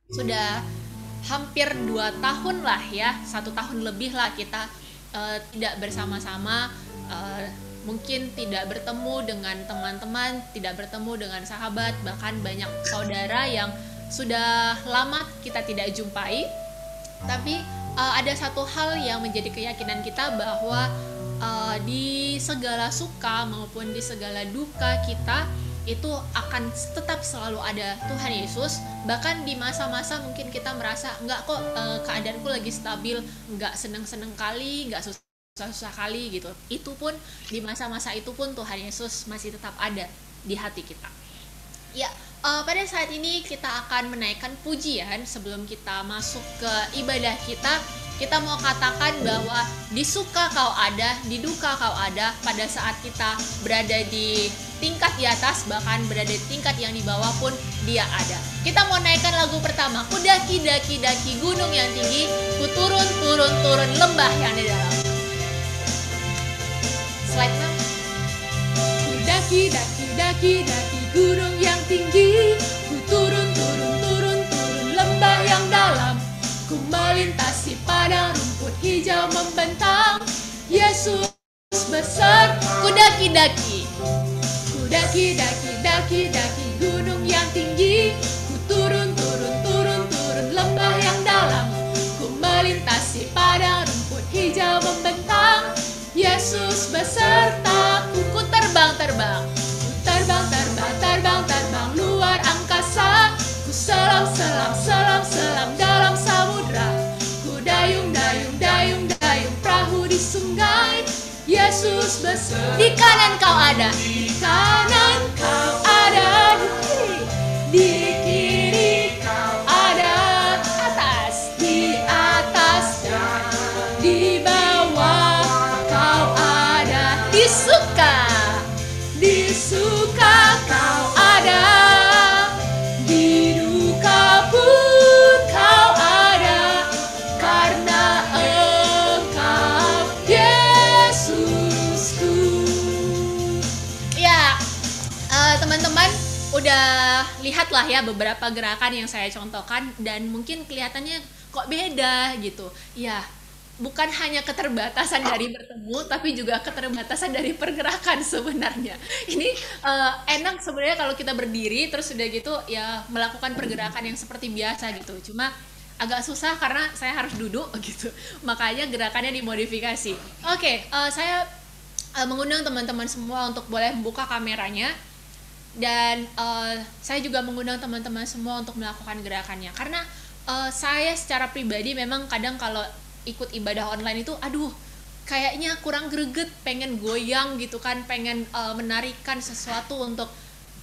Sudah hampir 2 tahun lah ya, 1 tahun lebih lah kita tidak bersama-sama, mungkin tidak bertemu dengan teman-teman, tidak bertemu dengan sahabat, bahkan banyak saudara yang sudah lama kita tidak jumpai. Tapi ada satu hal yang menjadi keyakinan kita bahwa di segala suka maupun di segala duka kita itu akan tetap selalu ada Tuhan Yesus. Bahkan di masa-masa mungkin kita merasa enggak kok, keadaanku lagi stabil, enggak seneng-seneng kali, enggak susah-susah kali gitu, itu pun di masa-masa itu pun Tuhan Yesus masih tetap ada di hati kita. Ya, pada saat ini kita akan menaikkan pujian. Sebelum kita masuk ke ibadah kita mau katakan bahwa di suka kau ada, di duka kau ada. Pada saat kita berada di tingkat di atas, bahkan berada di tingkat yang di bawah pun dia ada. Kita mau naikkan lagu pertama, ku daki daki daki gunung yang tinggi, ku turun turun turun lembah yang di dalam. Slide 6. Ku daki daki daki daki gunung yang tinggi, ku turun turun turun turun lembah yang dalam, ku melintasi padang rumput hijau membentang. Yesus besar, ku daki daki, ku daki daki daki daki gunung yang tinggi, ku turun turun turun turun lembah yang dalam, ku melintasi padang rumput hijau membentang. Yesus besertaku, ku terbang terbang, ku terbang terbang terbang terbang luar angkasa, ku selam selam selam selam dalam samudra, ku dayung dayung dayung dayung perahu di sungai. Yesus beserta. Di kanan kau ada, di kanan kau ada, di kiri kau ada, atas, di atas dan di bawah kau ada. Di suka kau ada, di duka pun kau ada, karena engkau Yesusku. Ya, teman-teman udah lihat lah ya beberapa gerakan yang saya contohkan, dan mungkin kelihatannya kok beda gitu. Ya, bukan hanya keterbatasan dari bertemu, tapi juga keterbatasan dari pergerakan sebenarnya. Ini enak sebenarnya kalau kita berdiri terus udah gitu ya melakukan pergerakan yang seperti biasa gitu. Cuma agak susah karena saya harus duduk gitu. Makanya gerakannya dimodifikasi. Oke, saya mengundang teman-teman semua untuk boleh membuka kameranya, dan saya juga mengundang teman-teman semua untuk melakukan gerakannya, karena saya secara pribadi memang kadang kalau ikut ibadah online itu aduh kayaknya kurang greget, pengen goyang gitu kan, pengen menarikan sesuatu untuk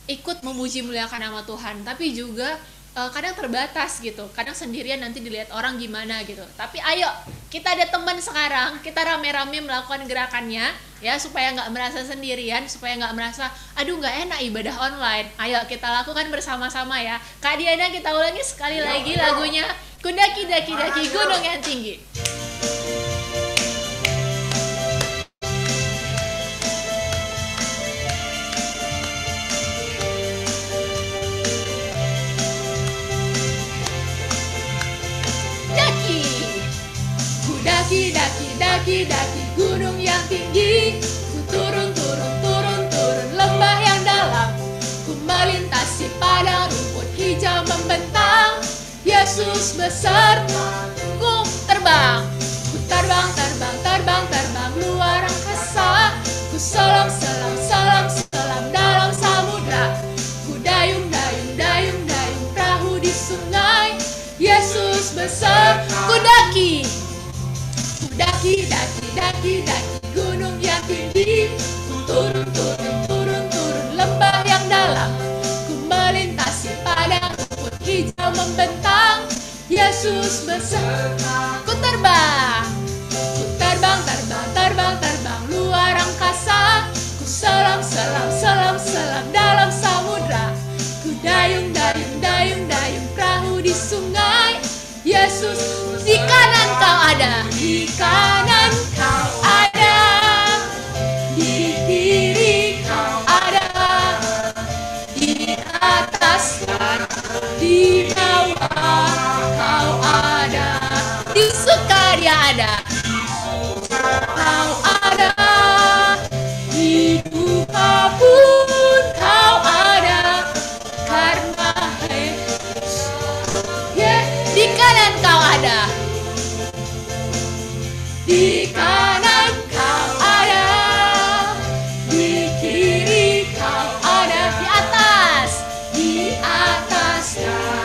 ikut memuji muliakan nama Tuhan, tapi juga kadang terbatas gitu, kadang sendirian nanti dilihat orang gimana gitu. Tapi ayo kita ada teman sekarang, kita rame-rame melakukan gerakannya ya, supaya nggak merasa sendirian, supaya nggak merasa aduh nggak enak ibadah online. Ayo kita lakukan bersama-sama ya. Kak Diana, kita ulangi sekali lagi lagunya, ku daki daki daki gunung yang tinggi. Daki daki daki daki gunung yang tinggi, ku turun turun turun turun lembah yang dalam, ku melintasi padang rumput hijau membentang. Yesus beserta, ku terbang, ku terbang terbang terbang terbang luar angkasa, ku selam selam selam selam dalam samudra, ku dayung dayung dayung dayung perahu di sungai. Yesus beserta, ku daki daki daki daki daki gunung yang tinggi, ku turun turun turun turun lembah yang dalam, ku melintasi padang rumput hijau membentang. Yesus beserta, ku terbang terbang terbang terbang luar angkasa, ku selam selam selam selam dalam samudra, ku dayung dayung dayung dayung perahu di sungai. Yesus, di kanan kau ada, di kanan kau ada, di kiri kau ada, di atas dan di bawah dia ada. Kau ada. Di duka pun kau ada. Karena di kanan kau ada. Di kanan kau ada. Di kiri kau ada. Di atas. Di atas dan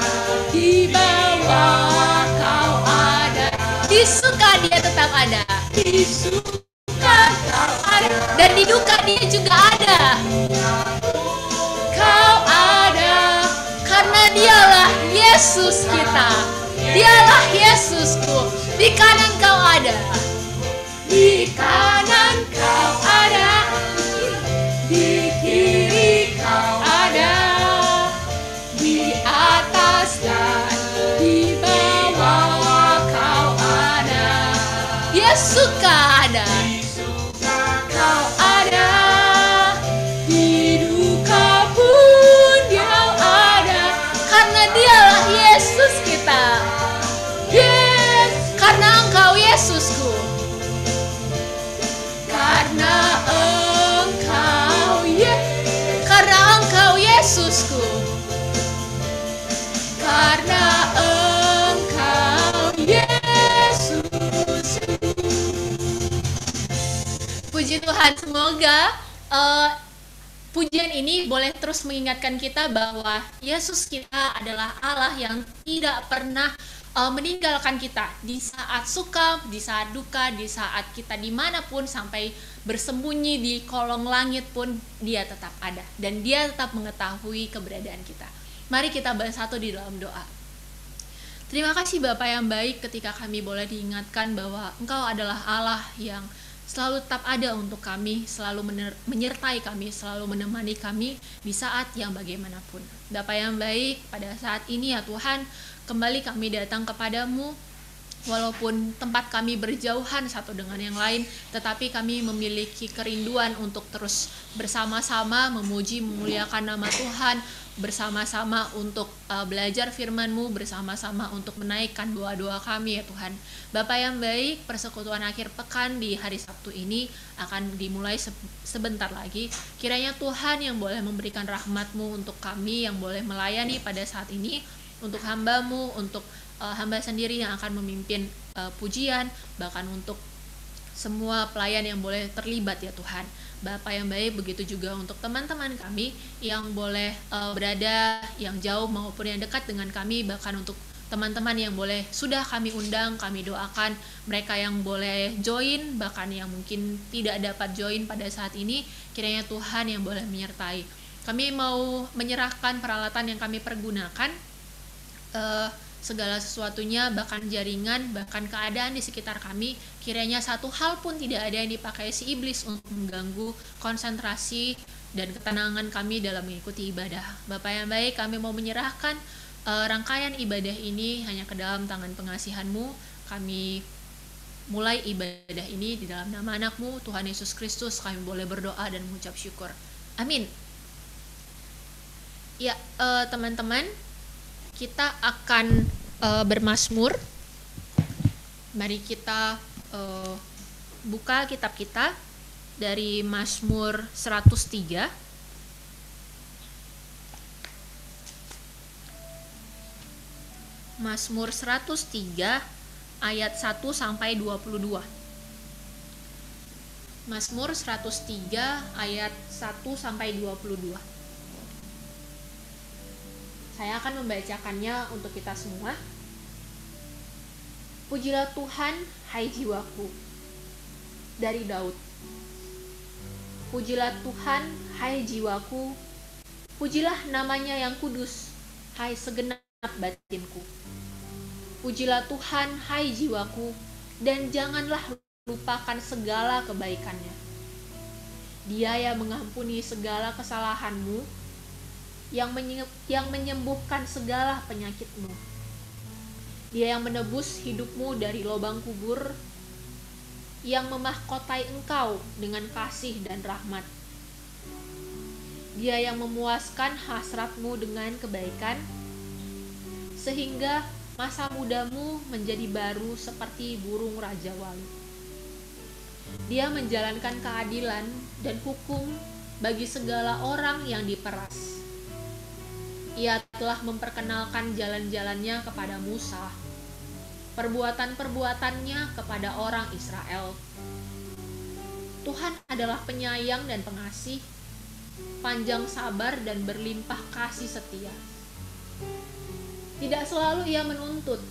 di bawah kau ada. Di suka dia tetap ada. Di suka kau ada. Dan di duka dia juga ada. Kau ada. Karena dialah Yesus kita. Dialah Yesusku. Di kanan kau ada. Di kanan kau ada. Di kiri kau ada. Di atas dan di bawah kau ada. Dia suka ada. Kau ada. Di duka pun dia ada. Karena dialah Yesus kita. Yes, karena engkau Yesusku. Karena engkau Yesusku. Karena engkau Yesusku. Puji Tuhan, semoga pujian ini boleh terus mengingatkan kita bahwa Yesus kita adalah Allah yang tidak pernah meninggalkan kita di saat suka, di saat duka, di saat kita dimanapun, sampai bersembunyi di kolong langit pun dia tetap ada dan dia tetap mengetahui keberadaan kita. Mari kita bersatu di dalam doa. Terima kasih Bapa yang baik, ketika kami boleh diingatkan bahwa Engkau adalah Allah yang selalu tetap ada untuk kami, selalu menyertai kami, selalu menemani kami di saat yang bagaimanapun. Bapa yang baik, pada saat ini ya Tuhan, kembali kami datang kepadamu, walaupun tempat kami berjauhan satu dengan yang lain, tetapi kami memiliki kerinduan untuk terus bersama-sama memuji, memuliakan nama Tuhan, bersama-sama untuk belajar firman-Mu, bersama-sama untuk menaikkan doa-doa kami ya Tuhan. Bapa yang baik, persekutuan akhir pekan di hari Sabtu ini akan dimulai sebentar lagi. Kiranya Tuhan yang boleh memberikan rahmat-Mu untuk kami, yang boleh melayani pada saat ini, untuk hamba-Mu, untuk hamba sendiri yang akan memimpin pujian, bahkan untuk semua pelayan yang boleh terlibat ya Tuhan. Bapa yang baik, begitu juga untuk teman-teman kami yang boleh berada yang jauh maupun yang dekat dengan kami, bahkan untuk teman-teman yang boleh sudah kami undang, kami doakan mereka yang boleh join, bahkan yang mungkin tidak dapat join pada saat ini, kiranya Tuhan yang boleh menyertai. Kami mau menyerahkan peralatan yang kami pergunakan, segala sesuatunya, bahkan jaringan, bahkan keadaan di sekitar kami, kiranya satu hal pun tidak ada yang dipakai si iblis untuk mengganggu konsentrasi dan ketenangan kami dalam mengikuti ibadah. Bapak yang baik, kami mau menyerahkan rangkaian ibadah ini hanya ke dalam tangan pengasihan-Mu. Kami mulai ibadah ini di dalam nama anak-Mu, Tuhan Yesus Kristus. Kami boleh berdoa dan mengucap syukur. Amin. Ya, teman-teman, kita akan bermazmur. Mari kita buka kitab kita dari Mazmur 103. Mazmur 103 ayat 1 sampai 22. Mazmur 103 ayat 1 sampai 22. Saya akan membacakannya untuk kita semua. Pujilah Tuhan, hai jiwaku. Dari Daud. Pujilah Tuhan, hai jiwaku. Pujilah namanya yang kudus, hai segenap batinku. Pujilah Tuhan, hai jiwaku, dan janganlah lupakan segala kebaikannya. Dia yang mengampuni segala kesalahanmu, yang menyembuhkan segala penyakitmu. Dia yang menebus hidupmu dari lubang kubur, yang memahkotai engkau dengan kasih dan rahmat. Dia yang memuaskan hasratmu dengan kebaikan, sehingga masa mudamu menjadi baru seperti burung raja wali. Dia menjalankan keadilan dan hukum bagi segala orang yang diperas. Ia telah memperkenalkan jalan-jalannya kepada Musa, perbuatan-perbuatannya kepada orang Israel. Tuhan adalah penyayang dan pengasih, panjang sabar dan berlimpah kasih setia. Tidak selalu ia menuntut,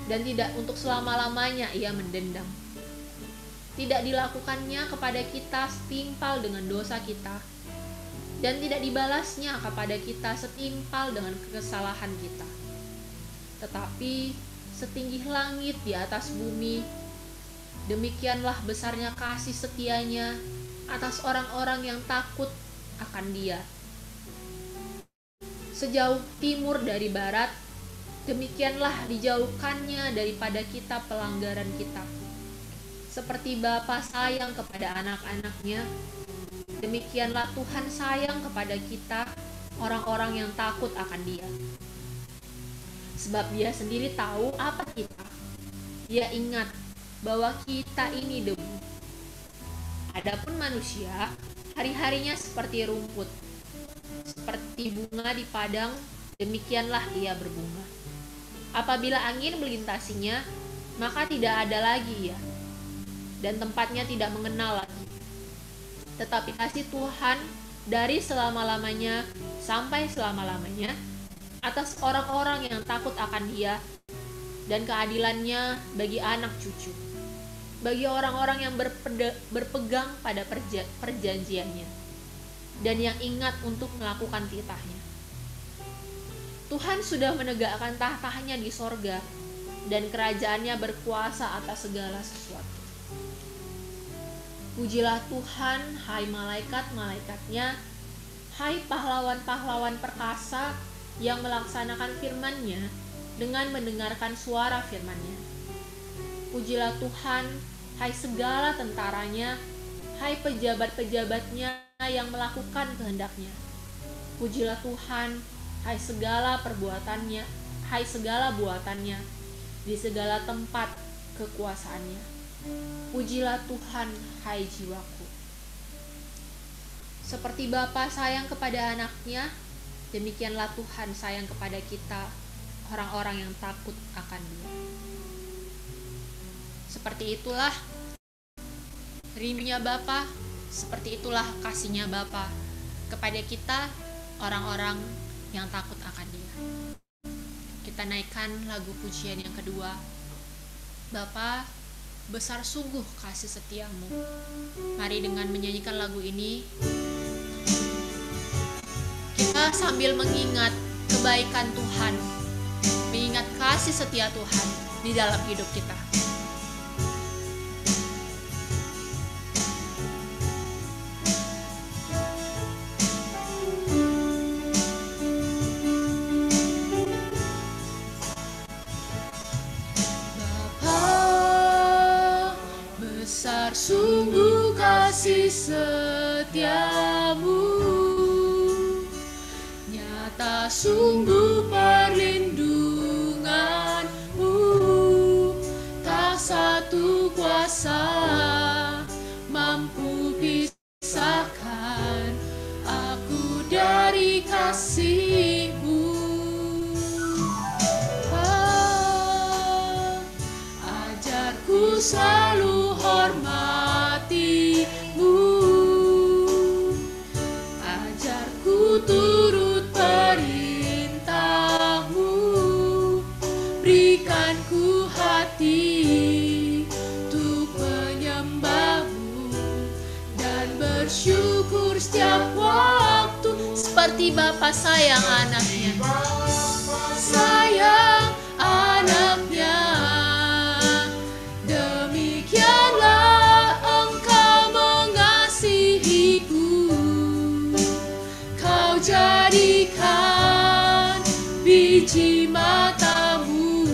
dan tidak untuk selama-lamanya ia mendendam. Tidak dilakukannya kepada kita setimpal dengan dosa kita, dan tidak dibalasnya kepada kita setimpal dengan kesalahan kita. Tetapi setinggi langit di atas bumi, demikianlah besarnya kasih setianya atas orang-orang yang takut akan Dia. Sejauh timur dari barat, demikianlah dijauhkannya daripada kita pelanggaran kita. Seperti Bapa sayang kepada anak-anaknya, demikianlah Tuhan sayang kepada kita, orang-orang yang takut akan Dia. Sebab Dia sendiri tahu apa kita. Dia ingat bahwa kita ini debu. Adapun manusia, hari-harinya seperti rumput, seperti bunga di padang, demikianlah ia berbunga. Apabila angin melintasinya, maka tidak ada lagi ia, dan tempatnya tidak mengenal lagi. Tetapi kasih Tuhan dari selama-lamanya sampai selama-lamanya atas orang-orang yang takut akan Dia, dan keadilannya bagi anak cucu, bagi orang-orang yang berpegang pada perjanjiannya, dan yang ingat untuk melakukan titahnya. Tuhan sudah menegakkan tahtanya di sorga, dan kerajaannya berkuasa atas segala sesuatu. Pujilah Tuhan, hai malaikat-malaikatnya, hai pahlawan-pahlawan perkasa yang melaksanakan firman-Nya dengan mendengarkan suara firman-Nya. Pujilah Tuhan, hai segala tentaranya, hai pejabat-pejabatnya yang melakukan kehendak-Nya. Pujilah Tuhan, hai segala perbuatannya, hai segala buatannya, di segala tempat kekuasaannya. Pujilah Tuhan, hai jiwaku. Seperti Bapa sayang kepada anaknya, demikianlah Tuhan sayang kepada kita, orang-orang yang takut akan Dia. Seperti itulah rindunya Bapa, seperti itulah kasihnya Bapa kepada kita, orang-orang yang takut akan Dia. Kita naikkan lagu pujian yang kedua. Bapa, besar sungguh kasih setiamu. Mari dengan menyanyikan lagu ini, kita sambil mengingat kebaikan Tuhan, mengingat kasih setia Tuhan di dalam hidup kita. Sungguh kasih setiamu, nyata sungguh perlindunganmu, tak satu kuasa mampu pisahkan aku dari kasih-Mu. Ajarku selalu hormati-Mu, ajarku turut perintah-Mu, berikan ku hati untuk menyembah-Mu dan bersyukur setiap waktu. Seperti Bapa sayang anaknya, sayang anaknya, demikianlah Engkau mengasihiku. Kau jadikan biji mata-Mu,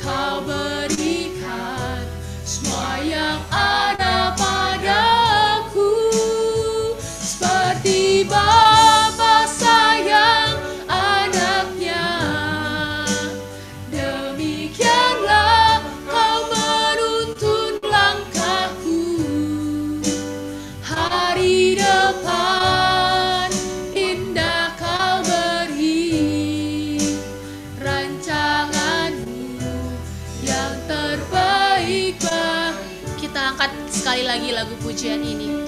Kau berikan semua yang ada padaku. Seperti Bapa sayang anaknya, sekali lagi lagu pujian ini.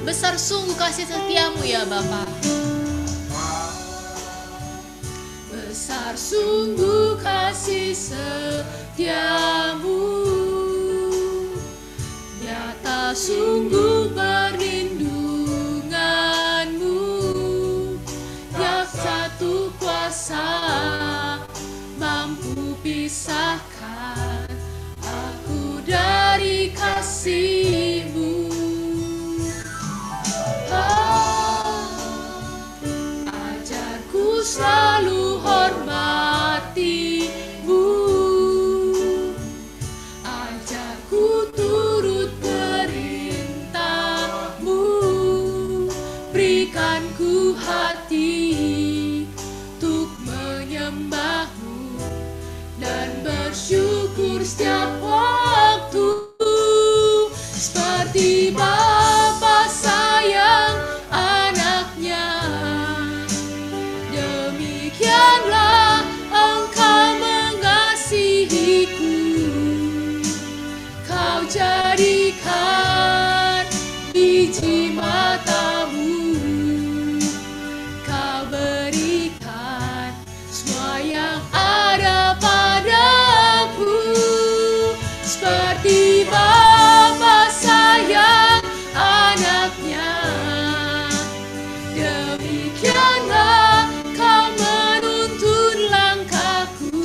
Besar sungguh kasih setiamu ya Bapa. Besar sungguh kasih setiamu, nyata sungguh perlindunganmu, yang satu kuasa mampu pisahkan aku dari kasih-Mu. Ajarku selalu hormati-Mu, ajarku turut perintah-Mu, berikan ku hati untuk menyembah-Mu dan bersyukur setiap waktu, seperti Bapa sayang anaknya, demikianlah Engkau mengasihiku. Kau jadikan biji mata-Mu, Kau berikan semua yang ada padaku, seperti Bapa sayang anaknya, demikianlah Kau menuntun langkahku.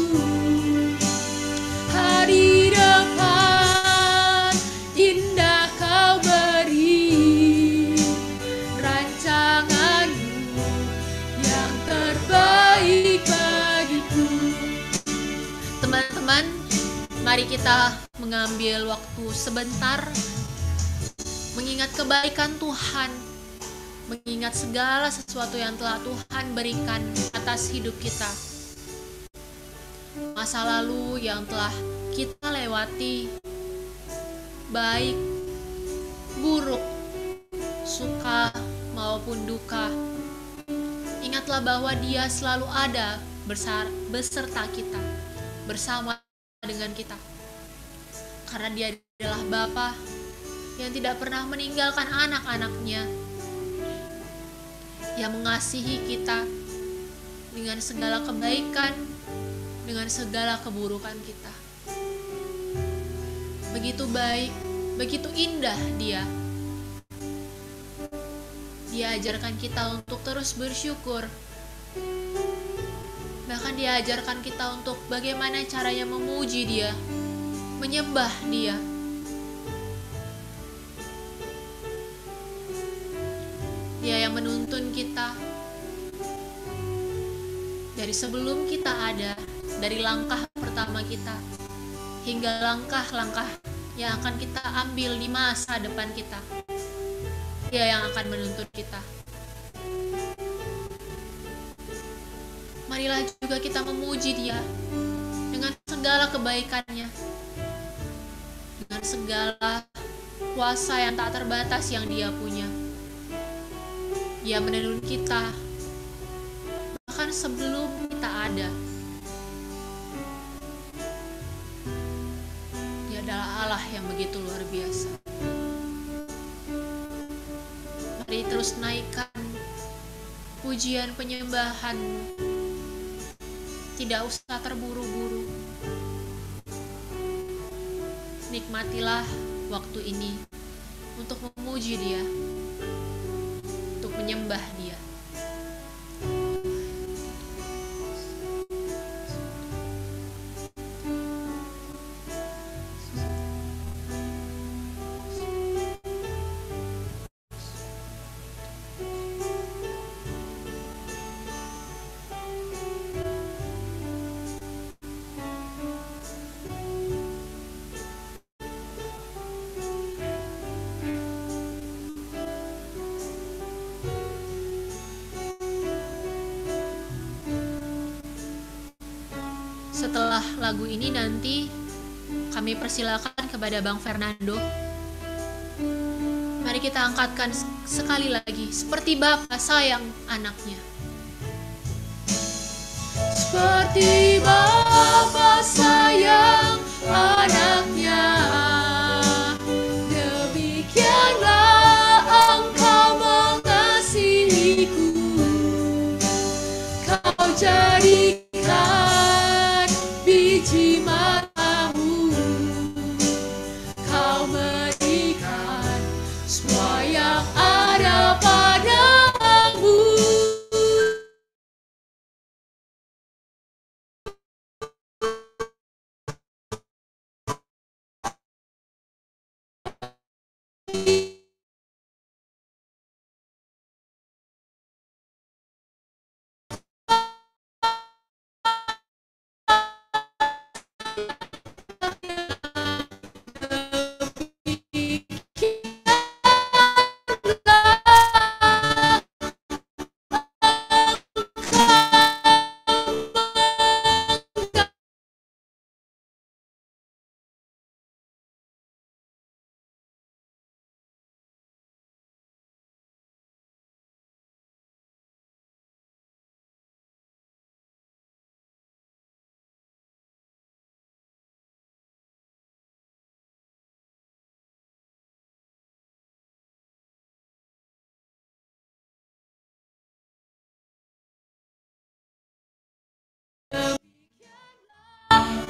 Hari depan indah Kau beri, rancangan-Mu yang terbaik bagiku. Teman-teman, mari kita mengambil waktu sebentar mengingat kebaikan Tuhan, mengingat segala sesuatu yang telah Tuhan berikan atas hidup kita. Masa lalu yang telah kita lewati, baik, buruk, suka maupun duka. Ingatlah bahwa Dia selalu ada beserta kita, bersama dengan kita. Karena Dia adalah Bapa yang tidak pernah meninggalkan anak-anaknya, yang mengasihi kita dengan segala kebaikan, dengan segala keburukan kita. Begitu baik, begitu indah Dia. Dia ajarkan kita untuk terus bersyukur. Bahkan Dia ajarkan kita untuk bagaimana caranya memuji Dia, menyembah Dia. Dia yang menuntun kita dari sebelum kita ada, dari langkah pertama kita hingga langkah-langkah yang akan kita ambil di masa depan kita. Dia yang akan menuntun kita. Marilah juga kita memuji Dia dengan segala kebaikannya, dengan segala kuasa yang tak terbatas yang Dia punya. Dia menuntun kita bahkan sebelum kita ada. Dia adalah Allah yang begitu luar biasa. Mari terus naikkan pujian penyembahan, tidak usah terburu-buru. Nikmatilah waktu ini untuk memuji Dia, untuk menyembah Dia. Setelah lagu ini nanti kami persilakan kepada Bang Fernando. Mari kita angkatkan sekali lagi, seperti Bapa sayang anaknya. Seperti Bapa sayang anaknya, jadikan biji matamu, kau berikan semua yang ada padamu.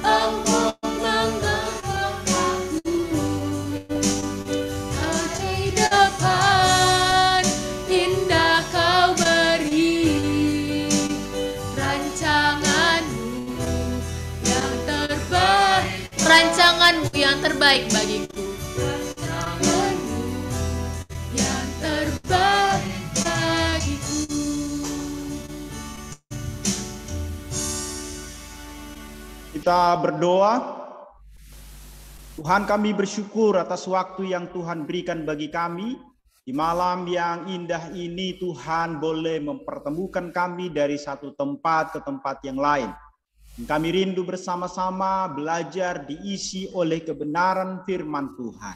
Engkau mengetuk aku ke depan, indah kau beri rancanganmu yang terbaik, Rancanganmu yang terbaik bagiku. rancanganmu yang terbaik bagiku. Kita berdoa. Tuhan, kami bersyukur atas waktu yang Tuhan berikan bagi kami. Di malam yang indah ini Tuhan boleh mempertemukan kami dari satu tempat ke tempat yang lain. Dan kami rindu bersama-sama belajar diisi oleh kebenaran firman Tuhan.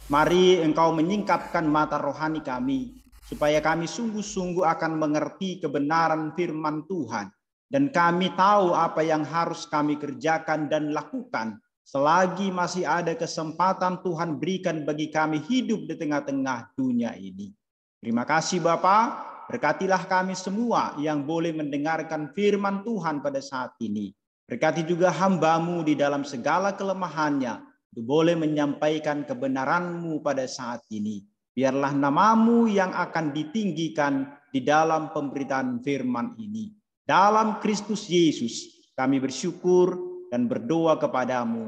Mari Engkau menyingkapkan mata rohani kami, supaya kami sungguh-sungguh akan mengerti kebenaran firman Tuhan. Dan kami tahu apa yang harus kami kerjakan dan lakukan selagi masih ada kesempatan Tuhan berikan bagi kami hidup di tengah-tengah dunia ini. Terima kasih Bapa, berkatilah kami semua yang boleh mendengarkan firman Tuhan pada saat ini. Berkati juga hamba-Mu di dalam segala kelemahannya, untuk boleh menyampaikan kebenaran-Mu pada saat ini. Biarlah nama-Mu yang akan ditinggikan di dalam pemberitaan firman ini. Dalam Kristus Yesus kami bersyukur dan berdoa kepadamu.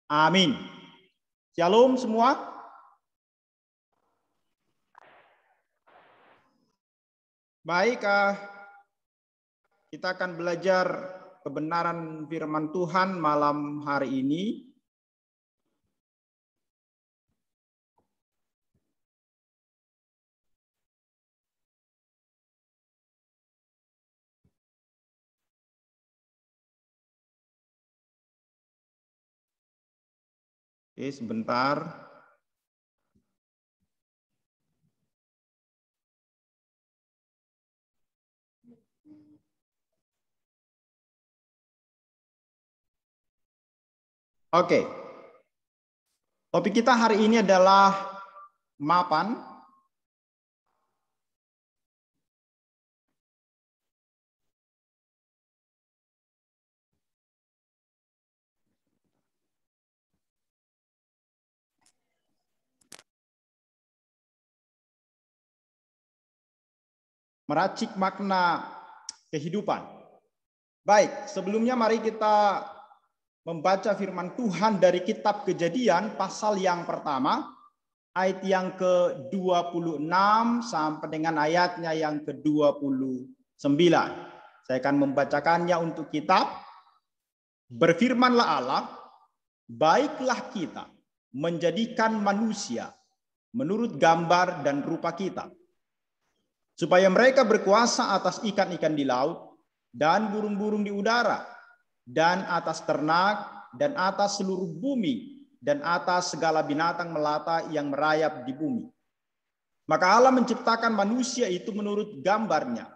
Amin. Shalom semua. Baik, kita akan belajar kebenaran firman Tuhan malam hari ini. Oke, sebentar. Oke. Topik kita hari ini adalah mapan. Meracik makna kehidupan. Baik, sebelumnya mari kita membaca firman Tuhan dari kitab Kejadian pasal yang pertama, ayat yang ke-26 sampai dengan ayatnya yang ke-29. Saya akan membacakannya untuk kita. Berfirmanlah Allah, baiklah kita menjadikan manusia menurut gambar dan rupa kita, supaya mereka berkuasa atas ikan-ikan di laut dan burung-burung di udara, dan atas ternak, dan atas seluruh bumi, dan atas segala binatang melata yang merayap di bumi. Maka Allah menciptakan manusia itu menurut gambarnya.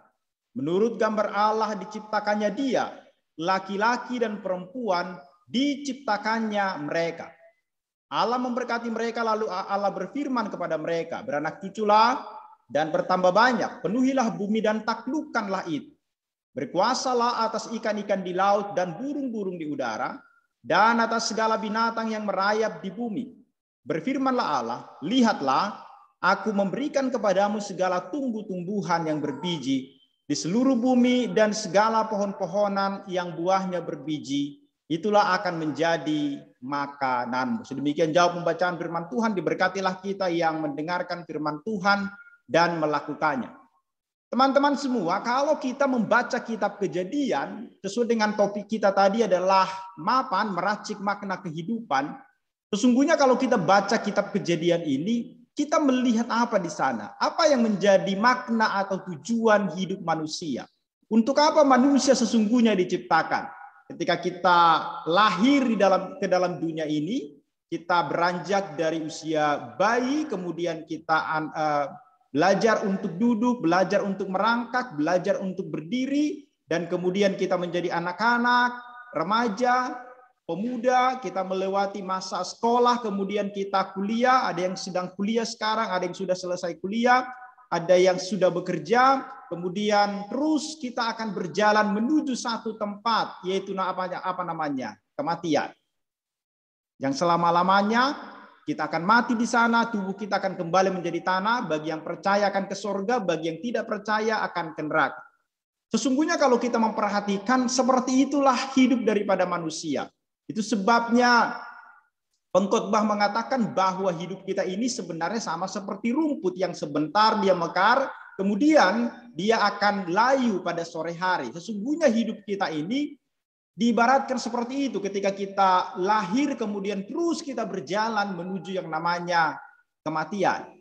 Menurut gambar Allah diciptakannya dia, laki-laki dan perempuan diciptakannya mereka. Allah memberkati mereka, lalu Allah berfirman kepada mereka, beranak cuculah dan bertambah banyak, penuhilah bumi dan taklukkanlah itu. Berkuasalah atas ikan-ikan di laut dan burung-burung di udara, dan atas segala binatang yang merayap di bumi. Berfirmanlah Allah, lihatlah, aku memberikan kepadamu segala tumbuh-tumbuhan yang berbiji di seluruh bumi dan segala pohon-pohonan yang buahnya berbiji, itulah akan menjadi makananmu. Sedemikian jawab pembacaan firman Tuhan. Diberkatilah kita yang mendengarkan firman Tuhan dan melakukannya. Teman-teman semua, kalau kita membaca kitab Kejadian, sesuai dengan topik kita tadi adalah mapan, meracik makna kehidupan. Sesungguhnya kalau kita baca kitab Kejadian ini, kita melihat apa di sana? Apa yang menjadi makna atau tujuan hidup manusia? Untuk apa manusia sesungguhnya diciptakan? Ketika kita lahir ke dalam dunia ini, kita beranjak dari usia bayi, kemudian kita belajar untuk duduk, belajar untuk merangkak, belajar untuk berdiri, dan kemudian kita menjadi anak-anak, remaja, pemuda, kita melewati masa sekolah, kemudian kita kuliah, ada yang sedang kuliah sekarang, ada yang sudah selesai kuliah, ada yang sudah bekerja, kemudian terus kita akan berjalan menuju satu tempat, yaitu apa namanya? Kematian. Yang selama-lamanya kita akan mati di sana, tubuh kita akan kembali menjadi tanah, bagi yang percaya akan ke surga, bagi yang tidak percaya akan ke neraka. Sesungguhnya kalau kita memperhatikan, seperti itulah hidup daripada manusia. Itu sebabnya pengkhotbah mengatakan bahwa hidup kita ini sebenarnya sama seperti rumput yang sebentar dia mekar, kemudian dia akan layu pada sore hari. Sesungguhnya hidup kita ini diibaratkan seperti itu, ketika kita lahir kemudian terus kita berjalan menuju yang namanya kematian.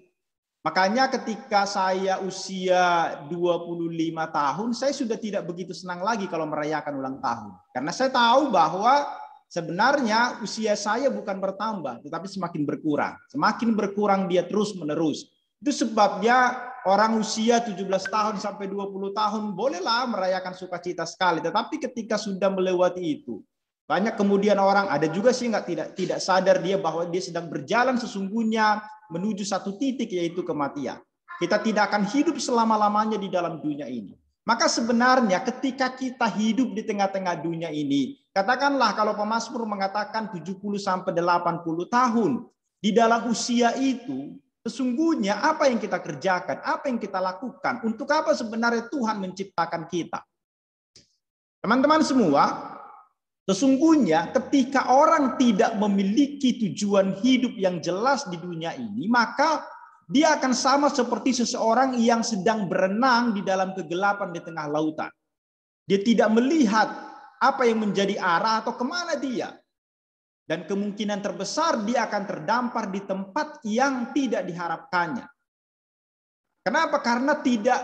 Makanya ketika saya usia 25 tahun, saya sudah tidak begitu senang lagi kalau merayakan ulang tahun. Karena saya tahu bahwa sebenarnya usia saya bukan bertambah, tetapi semakin berkurang. Semakin berkurang dia terus menerus. Itu sebabnya orang usia 17 tahun sampai 20 tahun bolehlah merayakan sukacita sekali. Tetapi ketika sudah melewati itu, banyak kemudian orang, ada juga sih tidak sadar dia bahwa dia sedang berjalan sesungguhnya menuju satu titik, yaitu kematian. Kita tidak akan hidup selama-lamanya di dalam dunia ini. Maka sebenarnya ketika kita hidup di tengah-tengah dunia ini, katakanlah kalau pemazmur mengatakan 70 sampai 80 tahun, di dalam usia itu sesungguhnya apa yang kita kerjakan, apa yang kita lakukan, untuk apa sebenarnya Tuhan menciptakan kita. Teman-teman semua, sesungguhnya ketika orang tidak memiliki tujuan hidup yang jelas di dunia ini, maka dia akan sama seperti seseorang yang sedang berenang di dalam kegelapan di tengah lautan. Dia tidak melihat apa yang menjadi arah atau kemana dia. Dan kemungkinan terbesar dia akan terdampar di tempat yang tidak diharapkannya. Kenapa? Karena tidak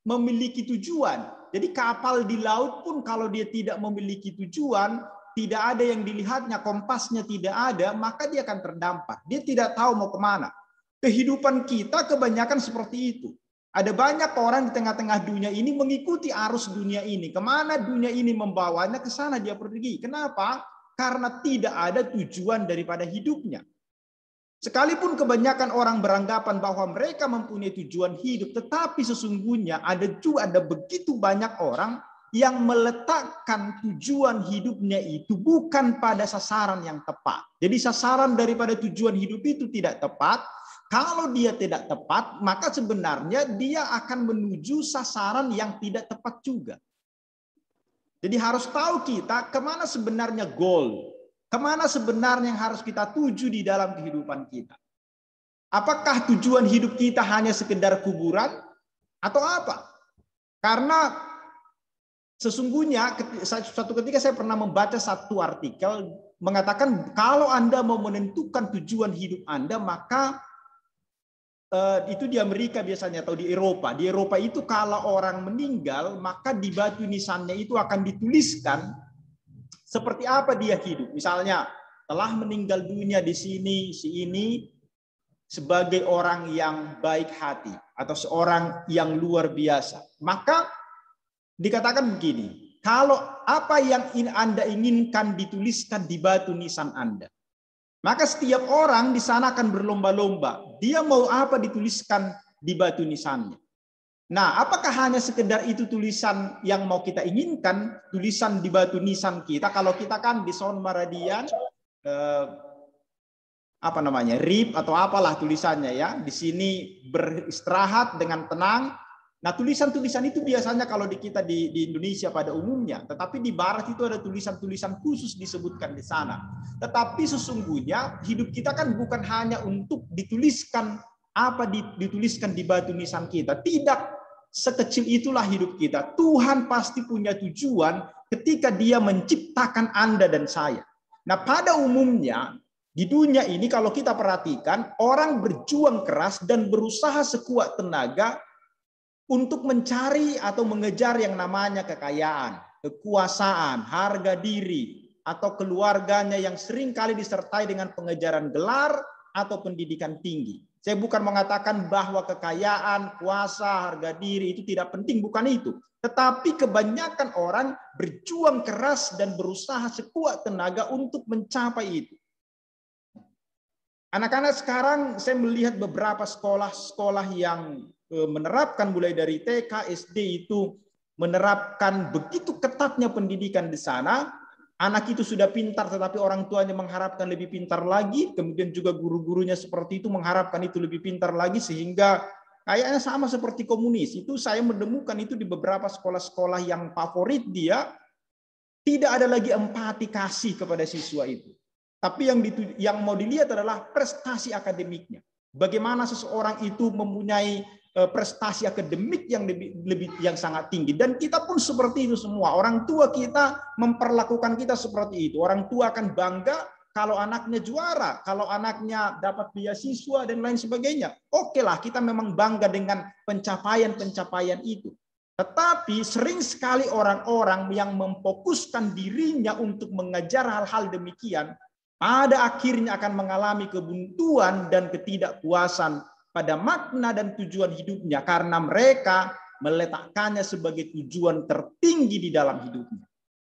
memiliki tujuan. Jadi kapal di laut pun kalau dia tidak memiliki tujuan, tidak ada yang dilihatnya, kompasnya tidak ada, maka dia akan terdampar. Dia tidak tahu mau kemana. Kehidupan kita kebanyakan seperti itu. Ada banyak orang di tengah-tengah dunia ini mengikuti arus dunia ini. Kemana dunia ini membawanya, ke sana dia pergi. Kenapa? Karena tidak ada tujuan daripada hidupnya. Sekalipun kebanyakan orang beranggapan bahwa mereka mempunyai tujuan hidup, tetapi sesungguhnya ada begitu banyak orang yang meletakkan tujuan hidupnya itu bukan pada sasaran yang tepat. Jadi sasaran daripada tujuan hidup itu tidak tepat. Kalau dia tidak tepat, maka sebenarnya dia akan menuju sasaran yang tidak tepat juga. Jadi harus tahu kita kemana sebenarnya goal, kemana sebenarnya yang harus kita tuju di dalam kehidupan kita. Apakah tujuan hidup kita hanya sekedar kuburan atau apa? Karena sesungguhnya suatu ketika saya pernah membaca satu artikel mengatakan kalau Anda mau menentukan tujuan hidup Anda, maka itu di Amerika biasanya atau di Eropa. Di Eropa itu kalau orang meninggal, maka di batu nisannya itu akan dituliskan seperti apa dia hidup. Misalnya, telah meninggal dunia di sini, si ini sebagai orang yang baik hati atau seorang yang luar biasa. Maka dikatakan begini, kalau apa yang Anda inginkan dituliskan di batu nisan Anda, maka setiap orang di sana akan berlomba-lomba. Dia mau apa dituliskan di batu nisannya. Nah, apakah hanya sekedar itu tulisan yang mau kita inginkan, tulisan di batu nisan kita? Kalau kita kan di Sound Maradian, apa namanya, rib atau apalah tulisannya ya, di sini beristirahat dengan tenang. Nah, tulisan-tulisan itu biasanya kalau di kita di Indonesia pada umumnya, tetapi di Barat itu ada tulisan-tulisan khusus disebutkan di sana. Tetapi sesungguhnya hidup kita kan bukan hanya untuk dituliskan dituliskan di batu nisan kita. Tidak sekecil itulah hidup kita. Tuhan pasti punya tujuan ketika Dia menciptakan Anda dan saya. Nah, pada umumnya di dunia ini kalau kita perhatikan, orang berjuang keras dan berusaha sekuat tenaga untuk mencari atau mengejar yang namanya kekayaan, kekuasaan, harga diri, atau keluarganya yang seringkali disertai dengan pengejaran gelar atau pendidikan tinggi. Saya bukan mengatakan bahwa kekayaan, kuasa, harga diri itu tidak penting, bukan itu. Tetapi kebanyakan orang berjuang keras dan berusaha sekuat tenaga untuk mencapai itu. Anak-anak sekarang saya melihat beberapa sekolah-sekolah yang menerapkan mulai dari TK, SD itu menerapkan begitu ketatnya pendidikan di sana. Anak itu sudah pintar, tetapi orang tuanya mengharapkan lebih pintar lagi. Kemudian juga guru-gurunya seperti itu mengharapkan itu lebih pintar lagi, sehingga kayaknya sama seperti komunis. Itu saya menemukan itu di beberapa sekolah-sekolah yang favorit dia. Tidak ada lagi empati kasih kepada siswa itu. Tapi yang mau dilihat adalah prestasi akademiknya. Bagaimana seseorang itu mempunyai prestasi akademik yang sangat tinggi, dan kita pun seperti itu semua. Orang tua kita memperlakukan kita seperti itu. Orang tua akan bangga kalau anaknya juara, kalau anaknya dapat beasiswa dan lain sebagainya. Oke lah, kita memang bangga dengan pencapaian-pencapaian itu. Tetapi sering sekali orang-orang yang memfokuskan dirinya untuk mengejar hal-hal demikian, pada akhirnya akan mengalami kebuntuan dan ketidakpuasan pada makna dan tujuan hidupnya, karena mereka meletakkannya sebagai tujuan tertinggi di dalam hidupnya.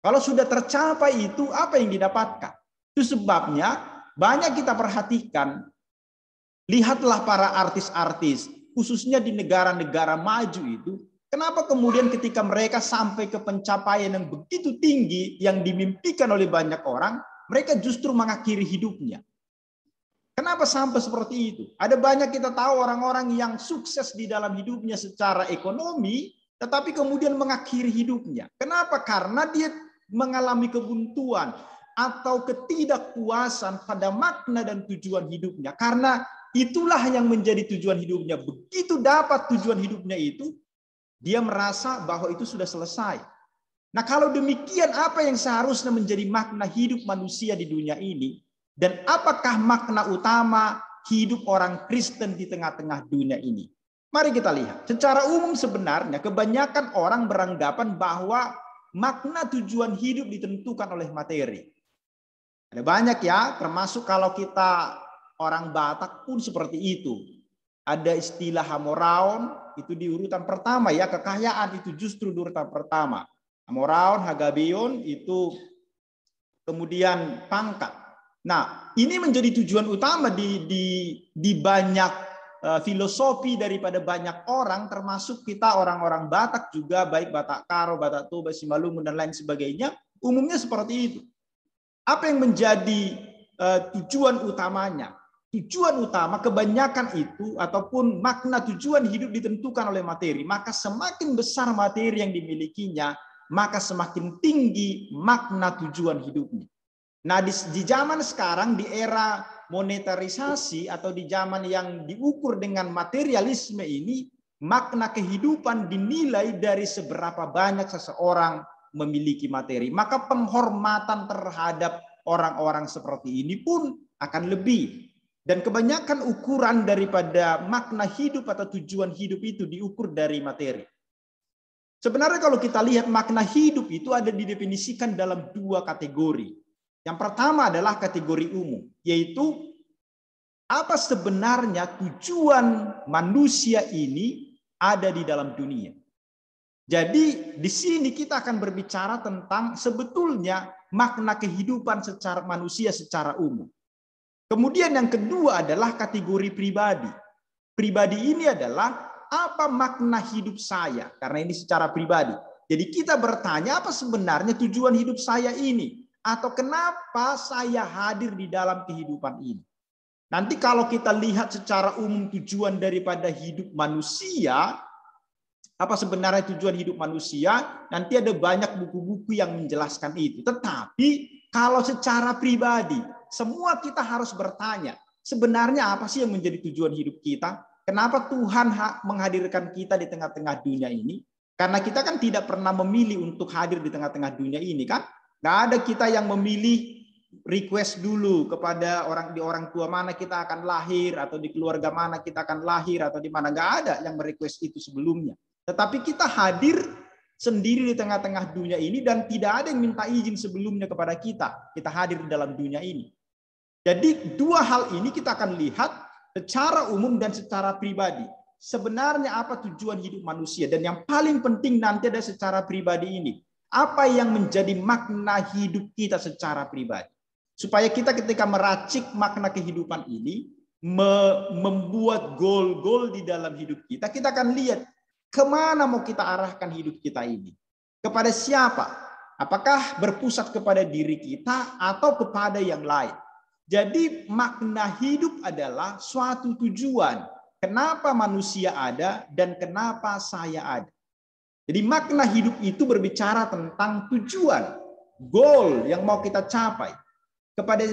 Kalau sudah tercapai itu, apa yang didapatkan? Itu sebabnya banyak kita perhatikan, lihatlah para artis-artis, khususnya di negara-negara maju itu, kenapa kemudian ketika mereka sampai ke pencapaian yang begitu tinggi, yang dimimpikan oleh banyak orang, mereka justru mengakhiri hidupnya. Kenapa sampai seperti itu? Ada banyak kita tahu orang-orang yang sukses di dalam hidupnya secara ekonomi, tetapi kemudian mengakhiri hidupnya. Kenapa? Karena dia mengalami kebuntuan atau ketidakpuasan pada makna dan tujuan hidupnya. Karena itulah yang menjadi tujuan hidupnya. Begitu dapat tujuan hidupnya itu, dia merasa bahwa itu sudah selesai. Nah, kalau demikian, apa yang seharusnya menjadi makna hidup manusia di dunia ini? Dan apakah makna utama hidup orang Kristen di tengah-tengah dunia ini? Mari kita lihat. Secara umum sebenarnya kebanyakan orang beranggapan bahwa makna tujuan hidup ditentukan oleh materi. Ada banyak ya, termasuk kalau kita orang Batak pun seperti itu. Ada istilah hamoraon, itu di urutan pertama ya, kekayaan itu justru di urutan pertama. Hamoraon, hagabeon itu kemudian pangkat. Nah, ini menjadi tujuan utama di banyak filosofi daripada banyak orang, termasuk kita orang-orang Batak juga, baik Batak Karo, Batak Toba, Simalungun, dan lain sebagainya, umumnya seperti itu. Apa yang menjadi tujuan utamanya? Tujuan utama kebanyakan itu, ataupun makna tujuan hidup ditentukan oleh materi. Maka semakin besar materi yang dimilikinya, maka semakin tinggi makna tujuan hidupnya. Nah, di zaman sekarang, di era monetarisasi atau di zaman yang diukur dengan materialisme ini, makna kehidupan dinilai dari seberapa banyak seseorang memiliki materi. Maka penghormatan terhadap orang-orang seperti ini pun akan lebih. Dan kebanyakan ukuran daripada makna hidup atau tujuan hidup itu diukur dari materi. Sebenarnya kalau kita lihat, makna hidup itu ada didefinisikan dalam dua kategori. Yang pertama adalah kategori umum, yaitu apa sebenarnya tujuan manusia ini ada di dalam dunia. Jadi di sini kita akan berbicara tentang sebetulnya makna kehidupan secara manusia secara umum. Kemudian yang kedua adalah kategori pribadi. Pribadi ini adalah apa makna hidup saya? Karena ini secara pribadi. Jadi kita bertanya, apa sebenarnya tujuan hidup saya ini? Atau kenapa saya hadir di dalam kehidupan ini? Nanti kalau kita lihat secara umum tujuan daripada hidup manusia, apa sebenarnya tujuan hidup manusia? Nanti ada banyak buku-buku yang menjelaskan itu. Tetapi kalau secara pribadi, semua kita harus bertanya, sebenarnya apa sih yang menjadi tujuan hidup kita? Kenapa Tuhan menghadirkan kita di tengah-tengah dunia ini? Karena kita kan tidak pernah memilih untuk hadir di tengah-tengah dunia ini, kan? Nggak ada kita yang memilih request dulu kepada di orang tua mana kita akan lahir, atau di keluarga mana kita akan lahir, atau di mana. Nggak ada yang merequest itu sebelumnya. Tetapi kita hadir sendiri di tengah-tengah dunia ini dan tidak ada yang minta izin sebelumnya kepada kita. Kita hadir di dalam dunia ini. Jadi dua hal ini kita akan lihat secara umum dan secara pribadi. Sebenarnya apa tujuan hidup manusia? Dan yang paling penting nanti ada secara pribadi ini. Apa yang menjadi makna hidup kita secara pribadi? Supaya kita ketika meracik makna kehidupan ini, membuat goal-goal di dalam hidup kita, kita akan lihat kemana mau kita arahkan hidup kita ini. Kepada siapa? Apakah berpusat kepada diri kita atau kepada yang lain? Jadi makna hidup adalah suatu tujuan. Kenapa manusia ada dan kenapa saya ada. Jadi makna hidup itu berbicara tentang tujuan, goal yang mau kita capai. Kepada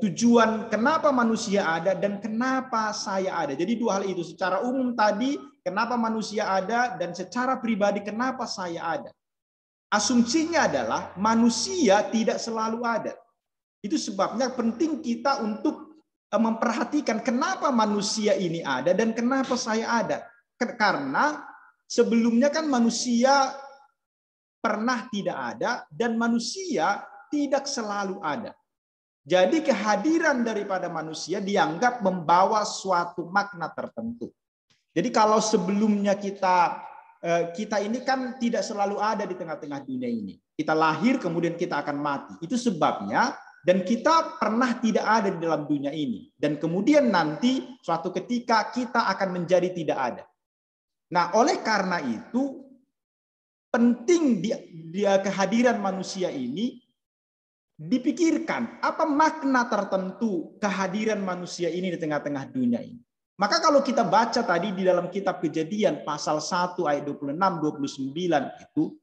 tujuan kenapa manusia ada dan kenapa saya ada. Jadi dua hal itu. Secara umum tadi kenapa manusia ada dan secara pribadi kenapa saya ada. Asumsinya adalah manusia tidak selalu ada. Itu sebabnya penting kita untuk memperhatikan kenapa manusia ini ada dan kenapa saya ada. Karena sebelumnya kan manusia pernah tidak ada dan manusia tidak selalu ada. Jadi kehadiran daripada manusia dianggap membawa suatu makna tertentu. Jadi kalau sebelumnya kita ini kan tidak selalu ada di tengah-tengah dunia ini. Kita lahir kemudian kita akan mati. Itu sebabnya dan kita pernah tidak ada di dalam dunia ini. Dan kemudian nanti suatu ketika kita akan menjadi tidak ada. Nah, oleh karena itu penting dia kehadiran manusia ini dipikirkan apa makna tertentu kehadiran manusia ini di tengah-tengah dunia ini. Maka kalau kita baca tadi di dalam kitab Kejadian pasal 1 ayat 26 29 itu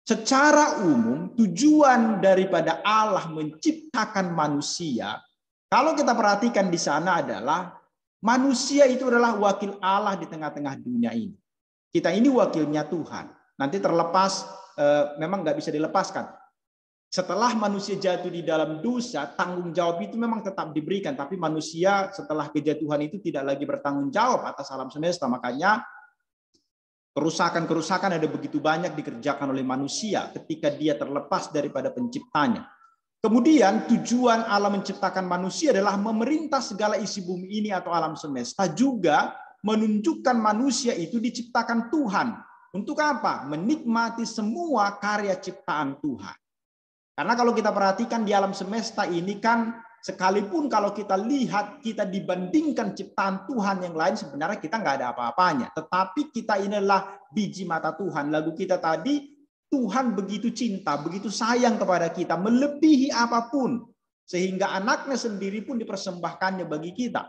secara umum tujuan daripada Allah menciptakan manusia, kalau kita perhatikan di sana adalah manusia itu adalah wakil Allah di tengah-tengah dunia ini. Kita ini wakilnya Tuhan. Nanti terlepas memang nggak bisa dilepaskan. Setelah manusia jatuh di dalam dosa, tanggung jawab itu memang tetap diberikan. Tapi manusia setelah kejatuhan itu tidak lagi bertanggung jawab atas alam semesta. Makanya kerusakan-kerusakan ada begitu banyak dikerjakan oleh manusia ketika dia terlepas daripada penciptanya. Kemudian tujuan Allah menciptakan manusia adalah memerintah segala isi bumi ini atau alam semesta. Juga menunjukkan manusia itu diciptakan Tuhan. Untuk apa? Menikmati semua karya ciptaan Tuhan. Karena kalau kita perhatikan di alam semesta ini kan sekalipun kalau kita lihat kita dibandingkan ciptaan Tuhan yang lain sebenarnya kita nggak ada apa-apanya. Tetapi kita inilah biji mata Tuhan. Lagu kita tadi Tuhan begitu cinta, begitu sayang kepada kita melebihi apapun. Sehingga anaknya sendiri pun dipersembahkannya bagi kita.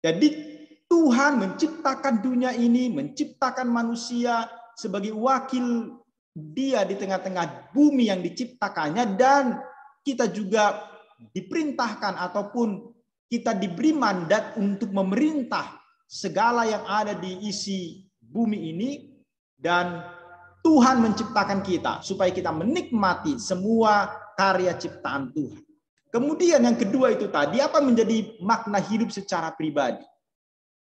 Jadi Tuhan menciptakan dunia ini, menciptakan manusia sebagai wakil Dia di tengah-tengah bumi yang diciptakannya dan kita juga diperintahkan ataupun kita diberi mandat untuk memerintah segala yang ada di isi bumi ini dan Tuhan menciptakan kita supaya kita menikmati semua karya ciptaan Tuhan. Kemudian yang kedua itu tadi apa menjadi makna hidup secara pribadi.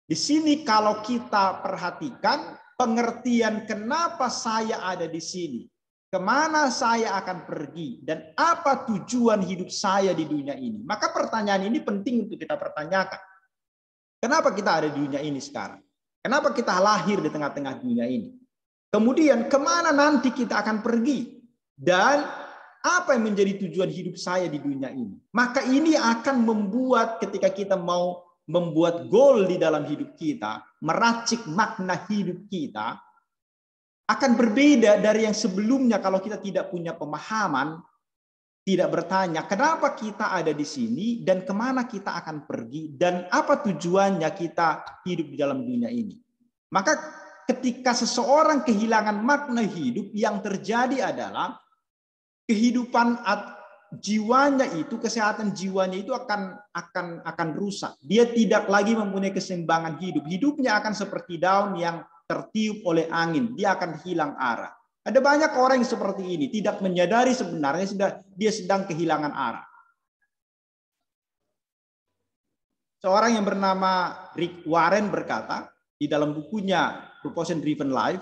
Di sini kalau kita perhatikan pengertian kenapa saya ada di sini, kemana saya akan pergi, dan apa tujuan hidup saya di dunia ini. Maka pertanyaan ini penting untuk kita pertanyakan. Kenapa kita ada di dunia ini sekarang? Kenapa kita lahir di tengah-tengah dunia ini? Kemudian kemana nanti kita akan pergi? Dan apa yang menjadi tujuan hidup saya di dunia ini? Maka ini akan membuat ketika kita mau membuat goal di dalam hidup kita, meracik makna hidup kita, akan berbeda dari yang sebelumnya kalau kita tidak punya pemahaman, tidak bertanya kenapa kita ada di sini dan kemana kita akan pergi dan apa tujuannya kita hidup di dalam dunia ini. Maka ketika seseorang kehilangan makna hidup, yang terjadi adalah kehidupan jiwanya itu, kesehatan jiwanya itu akan rusak. Dia tidak lagi mempunyai keseimbangan hidup. Hidupnya akan seperti daun yang tertiup oleh angin. Dia akan hilang arah. Ada banyak orang yang seperti ini, tidak menyadari sebenarnya dia sedang kehilangan arah. Seorang yang bernama Rick Warren berkata di dalam bukunya Purpose Driven Life,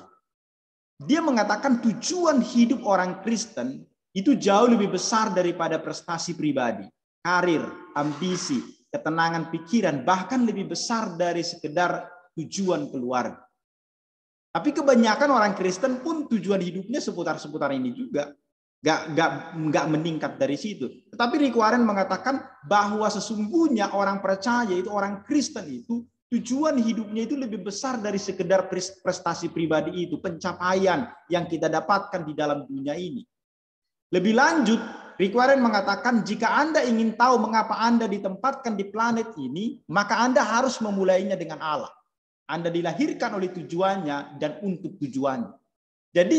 dia mengatakan tujuan hidup orang Kristen itu jauh lebih besar daripada prestasi pribadi, karir, ambisi, ketenangan pikiran, bahkan lebih besar dari sekedar tujuan keluarga. Tapi kebanyakan orang Kristen pun tujuan hidupnya seputar-seputar ini juga. Nggak meningkat dari situ. Tetapi Rick Warren mengatakan bahwa sesungguhnya orang percaya itu, orang Kristen itu, tujuan hidupnya itu lebih besar dari sekedar prestasi pribadi itu, pencapaian yang kita dapatkan di dalam dunia ini. Lebih lanjut, Rick Warren mengatakan jika Anda ingin tahu mengapa Anda ditempatkan di planet ini, maka Anda harus memulainya dengan Allah. Anda dilahirkan oleh tujuannya dan untuk tujuannya. Jadi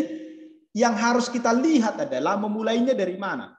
yang harus kita lihat adalah memulainya dari mana?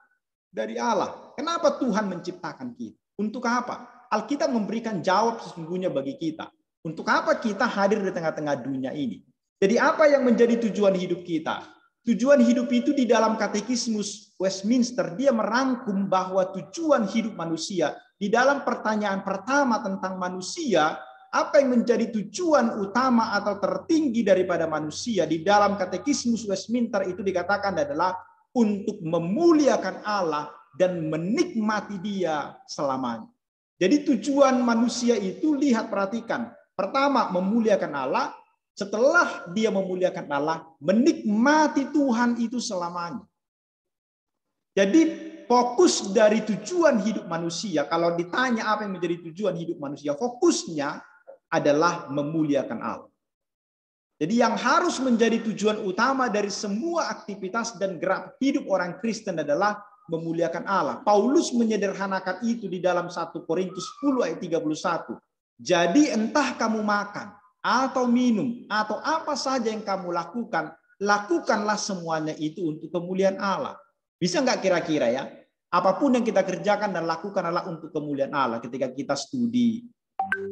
Dari Allah. Kenapa Tuhan menciptakan kita? Untuk apa? Alkitab memberikan jawab sesungguhnya bagi kita. Untuk apa kita hadir di tengah-tengah dunia ini? Jadi apa yang menjadi tujuan hidup kita? Tujuan hidup itu di dalam Katekismus Westminster, dia merangkum bahwa tujuan hidup manusia di dalam pertanyaan pertama tentang manusia, apa yang menjadi tujuan utama atau tertinggi daripada manusia di dalam Katekismus Westminster itu dikatakan adalah untuk memuliakan Allah dan menikmati Dia selamanya. Jadi tujuan manusia itu, lihat, perhatikan. Pertama, memuliakan Allah. Setelah dia memuliakan Allah, menikmati Tuhan itu selamanya. Jadi fokus dari tujuan hidup manusia, kalau ditanya apa yang menjadi tujuan hidup manusia, fokusnya adalah memuliakan Allah. Jadi yang harus menjadi tujuan utama dari semua aktivitas dan gerak hidup orang Kristen adalah memuliakan Allah. Paulus menyederhanakan itu di dalam 1 Korintus 10 ayat 31. Jadi entah kamu makan atau minum atau apa saja yang kamu lakukan, lakukanlah semuanya itu untuk kemuliaan Allah. Bisa nggak kira-kira ya? Apapun yang kita kerjakan dan lakukan adalah untuk kemuliaan Allah. Ketika kita studi,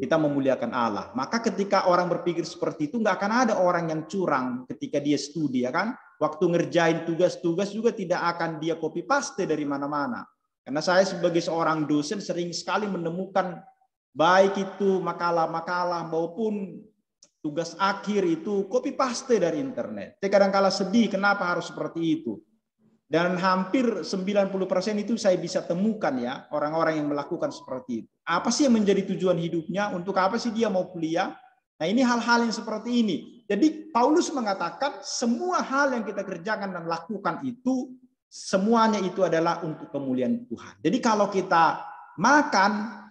kita memuliakan Allah. Maka ketika orang berpikir seperti itu, nggak akan ada orang yang curang ketika dia studi, ya kan? Waktu ngerjain tugas-tugas juga tidak akan dia copy paste dari mana-mana. Karena saya sebagai seorang dosen sering sekali menemukan baik itu makalah-makalah maupun tugas akhir itu copy paste dari internet. Saya kadang-kala sedih kenapa harus seperti itu. Dan hampir 90% itu saya bisa temukan ya orang-orang yang melakukan seperti itu. Apa sih yang menjadi tujuan hidupnya? Untuk apa sih dia mau kuliah? Nah, ini hal-hal yang seperti ini. Jadi Paulus mengatakan semua hal yang kita kerjakan dan lakukan itu semuanya itu adalah untuk kemuliaan Tuhan. Jadi kalau kita makan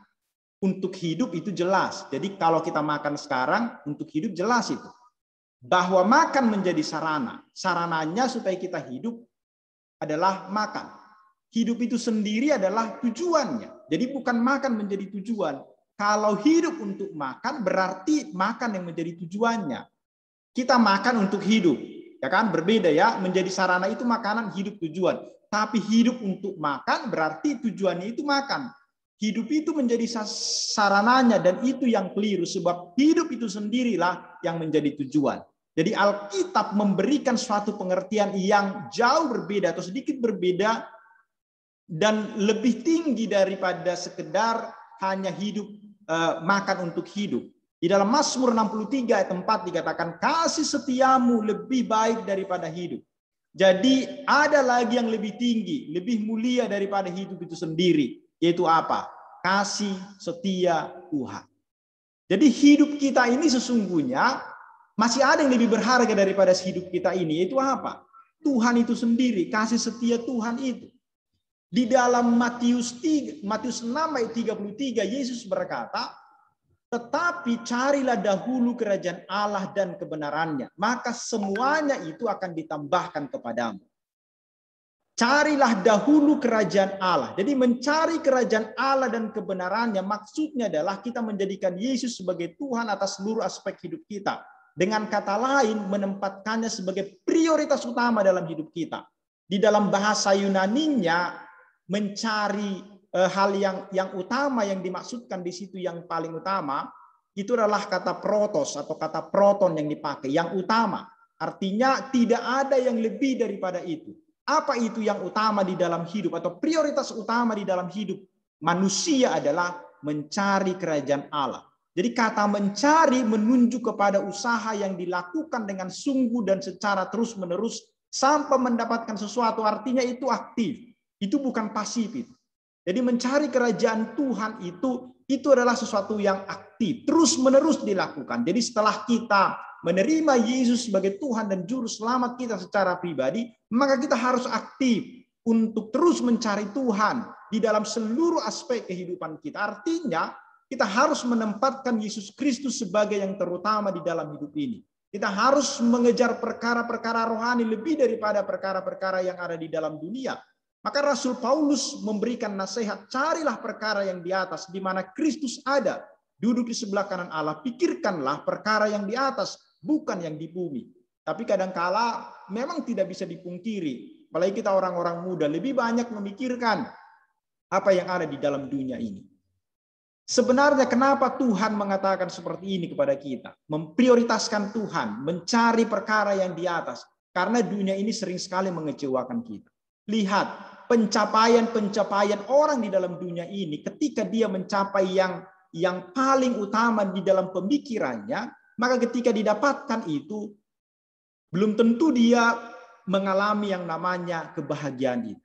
untuk hidup itu jelas. Jadi kalau kita makan sekarang untuk hidup jelas itu. Bahwa makan menjadi sarana. Sarananya supaya kita hidup adalah makan. Hidup itu sendiri adalah tujuannya. Jadi bukan makan menjadi tujuan. Kalau hidup untuk makan berarti makan yang menjadi tujuannya. Kita makan untuk hidup, ya kan? Berbeda ya, menjadi sarana itu makanan, hidup tujuan. Tapi hidup untuk makan berarti tujuannya itu makan. Hidup itu menjadi sarananya dan itu yang keliru sebab hidup itu sendirilah yang menjadi tujuan. Jadi Alkitab memberikan suatu pengertian yang jauh berbeda atau sedikit berbeda dan lebih tinggi daripada sekedar hanya hidup makan untuk hidup. Di dalam Mazmur 63 ayat 4 dikatakan kasih setiamu lebih baik daripada hidup. Jadi ada lagi yang lebih tinggi, lebih mulia daripada hidup itu sendiri, yaitu apa? Kasih setia Tuhan. Jadi hidup kita ini sesungguhnya masih ada yang lebih berharga daripada hidup kita ini, yaitu apa? Tuhan itu sendiri, kasih setia Tuhan itu. Di dalam Matius 6 ayat 33, Yesus berkata, Tetapi carilah dahulu kerajaan Allah dan kebenarannya, maka semuanya itu akan ditambahkan kepadamu. Carilah dahulu kerajaan Allah. Jadi mencari kerajaan Allah dan kebenarannya maksudnya adalah kita menjadikan Yesus sebagai Tuhan atas seluruh aspek hidup kita. Dengan kata lain, menempatkannya sebagai prioritas utama dalam hidup kita. Di dalam bahasa Yunaninya, mencari hal yang utama yang dimaksudkan di situ yang paling utama, itu adalah kata protos atau kata proton yang dipakai, yang utama. Artinya tidak ada yang lebih daripada itu. Apa itu yang utama di dalam hidup atau prioritas utama di dalam hidup manusia adalah mencari kerajaan Allah. Jadi kata mencari menunjuk kepada usaha yang dilakukan dengan sungguh dan secara terus-menerus sampai mendapatkan sesuatu. Artinya itu aktif. Itu bukan pasif itu. Jadi mencari kerajaan Tuhan itu adalah sesuatu yang aktif, terus-menerus dilakukan. Jadi setelah kita menerima Yesus sebagai Tuhan dan Juru Selamat kita secara pribadi, maka kita harus aktif untuk terus mencari Tuhan di dalam seluruh aspek kehidupan kita. Artinya, kita harus menempatkan Yesus Kristus sebagai yang terutama di dalam hidup ini. Kita harus mengejar perkara-perkara rohani lebih daripada perkara-perkara yang ada di dalam dunia. Maka Rasul Paulus memberikan nasihat, carilah perkara yang di atas, di mana Kristus ada, duduk di sebelah kanan Allah. Pikirkanlah perkara yang di atas, bukan yang di bumi. Tapi kadangkala memang tidak bisa dipungkiri, apalagi kita orang-orang muda, lebih banyak memikirkan apa yang ada di dalam dunia ini. Sebenarnya kenapa Tuhan mengatakan seperti ini kepada kita? Memprioritaskan Tuhan, mencari perkara yang di atas. Karena dunia ini sering sekali mengecewakan kita. Lihat, pencapaian-pencapaian orang di dalam dunia ini, ketika dia mencapai yang paling utama di dalam pemikirannya, maka ketika didapatkan itu, belum tentu dia mengalami yang namanya kebahagiaan itu.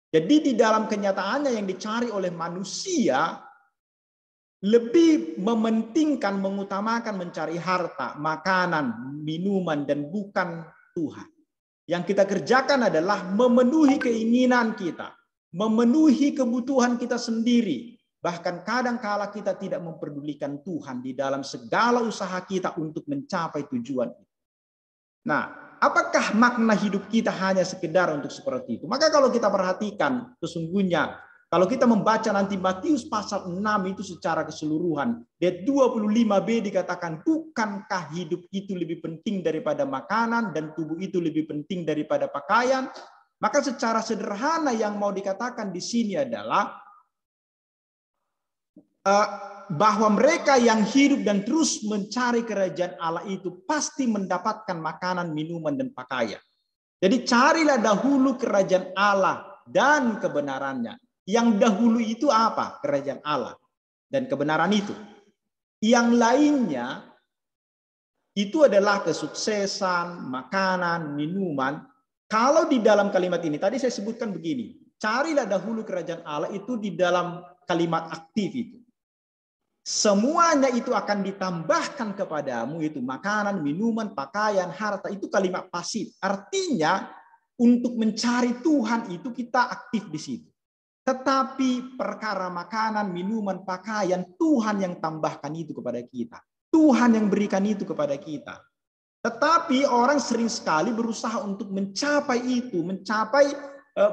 Jadi di dalam kenyataannya yang dicari oleh manusia, lebih mementingkan, mengutamakan mencari harta, makanan, minuman, dan bukan Tuhan. Yang kita kerjakan adalah memenuhi keinginan kita, memenuhi kebutuhan kita sendiri. Bahkan kadang-kala kita tidak memperdulikan Tuhan di dalam segala usaha kita untuk mencapai tujuan itu. Nah, apakah makna hidup kita hanya sekedar untuk seperti itu? Maka kalau kita perhatikan sesungguhnya, kalau kita membaca nanti Matius pasal 6 itu secara keseluruhan, ayat 25b dikatakan, bukankah hidup itu lebih penting daripada makanan dan tubuh itu lebih penting daripada pakaian? Maka secara sederhana yang mau dikatakan di sini adalah bahwa mereka yang hidup dan terus mencari kerajaan Allah itu pasti mendapatkan makanan, minuman, dan pakaian. Jadi carilah dahulu kerajaan Allah dan kebenarannya. Yang dahulu itu apa? Kerajaan Allah dan kebenaran itu. Yang lainnya itu adalah kesuksesan, makanan, minuman. Kalau di dalam kalimat ini, tadi saya sebutkan begini, carilah dahulu kerajaan Allah itu di dalam kalimat aktif itu. Semuanya itu akan ditambahkan kepadamu, itu makanan, minuman, pakaian, harta, itu kalimat pasif. Artinya untuk mencari Tuhan itu kita aktif di situ. Tetapi perkara makanan, minuman, pakaian, Tuhan yang tambahkan itu kepada kita. Tuhan yang berikan itu kepada kita. Tetapi orang sering sekali berusaha untuk mencapai itu,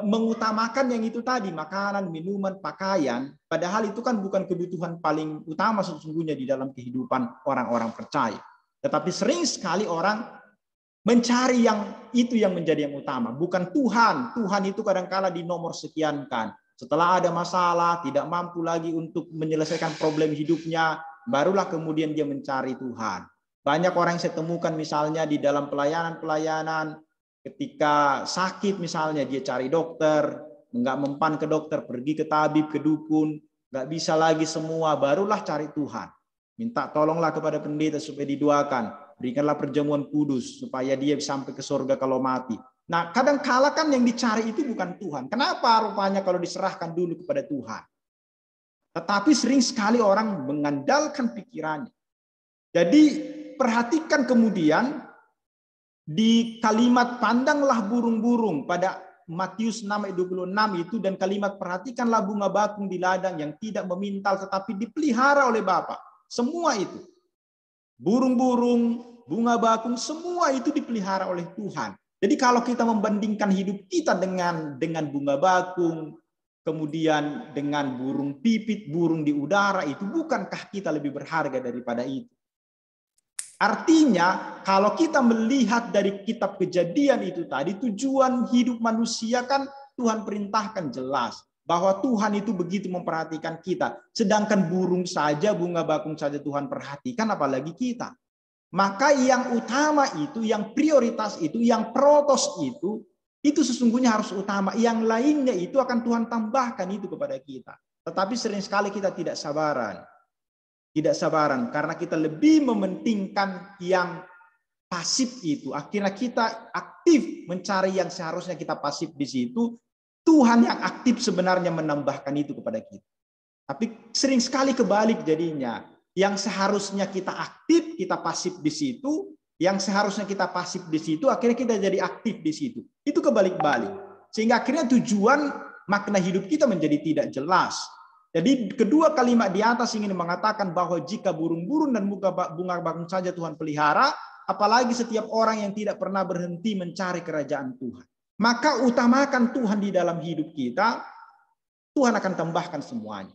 mengutamakan yang itu tadi, makanan, minuman, pakaian, padahal itu kan bukan kebutuhan paling utama sesungguhnya di dalam kehidupan orang-orang percaya. Tetapi sering sekali orang mencari yang itu yang menjadi yang utama, bukan Tuhan. Tuhan itu kadang-kala di nomor sekiankan. Setelah ada masalah, tidak mampu lagi untuk menyelesaikan problem hidupnya, barulah kemudian dia mencari Tuhan. Banyak orang yang saya temukan misalnya di dalam pelayanan-pelayanan, ketika sakit misalnya dia cari dokter, nggak mempan ke dokter, pergi ke tabib, ke dukun, nggak bisa lagi semua, barulah cari Tuhan. Minta tolonglah kepada pendeta supaya didoakan, berikanlah perjamuan kudus supaya dia sampai ke surga kalau mati. Nah, kadang-kala kan yang dicari itu bukan Tuhan. Kenapa rupanya kalau diserahkan dulu kepada Tuhan? Tetapi sering sekali orang mengandalkan pikirannya. Jadi perhatikan kemudian di kalimat pandanglah burung-burung pada Matius 6:26 itu, dan kalimat perhatikanlah bunga bakung di ladang yang tidak memintal tetapi dipelihara oleh Bapa. Semua itu. Burung-burung, bunga bakung, semua itu dipelihara oleh Tuhan. Jadi kalau kita membandingkan hidup kita dengan bunga bakung, kemudian dengan burung pipit, burung di udara, itu bukankah kita lebih berharga daripada itu? Artinya, kalau kita melihat dari kitab Kejadian itu tadi, tujuan hidup manusia kan Tuhan perintahkan jelas. Bahwa Tuhan itu begitu memperhatikan kita. Sedangkan burung saja, bunga bakung saja Tuhan perhatikan, apalagi kita. Maka yang utama itu, yang prioritas itu, yang protos itu sesungguhnya harus utama. Yang lainnya itu akan Tuhan tambahkan itu kepada kita. Tetapi sering sekali kita tidak sabaran. Tidak sabaran karena kita lebih mementingkan yang pasif itu. Akhirnya kita aktif mencari yang seharusnya kita pasif di situ. Tuhan yang aktif sebenarnya menambahkan itu kepada kita. Tapi sering sekali kebalik jadinya. Yang seharusnya kita aktif, kita pasif di situ. Yang seharusnya kita pasif di situ, akhirnya kita jadi aktif di situ. Itu kebalik-balik. Sehingga akhirnya tujuan makna hidup kita menjadi tidak jelas. Jadi kedua kalimat di atas ingin mengatakan bahwa jika burung-burung dan bunga bakung saja Tuhan pelihara, apalagi setiap orang yang tidak pernah berhenti mencari kerajaan Tuhan. Maka utamakan Tuhan di dalam hidup kita, Tuhan akan tambahkan semuanya.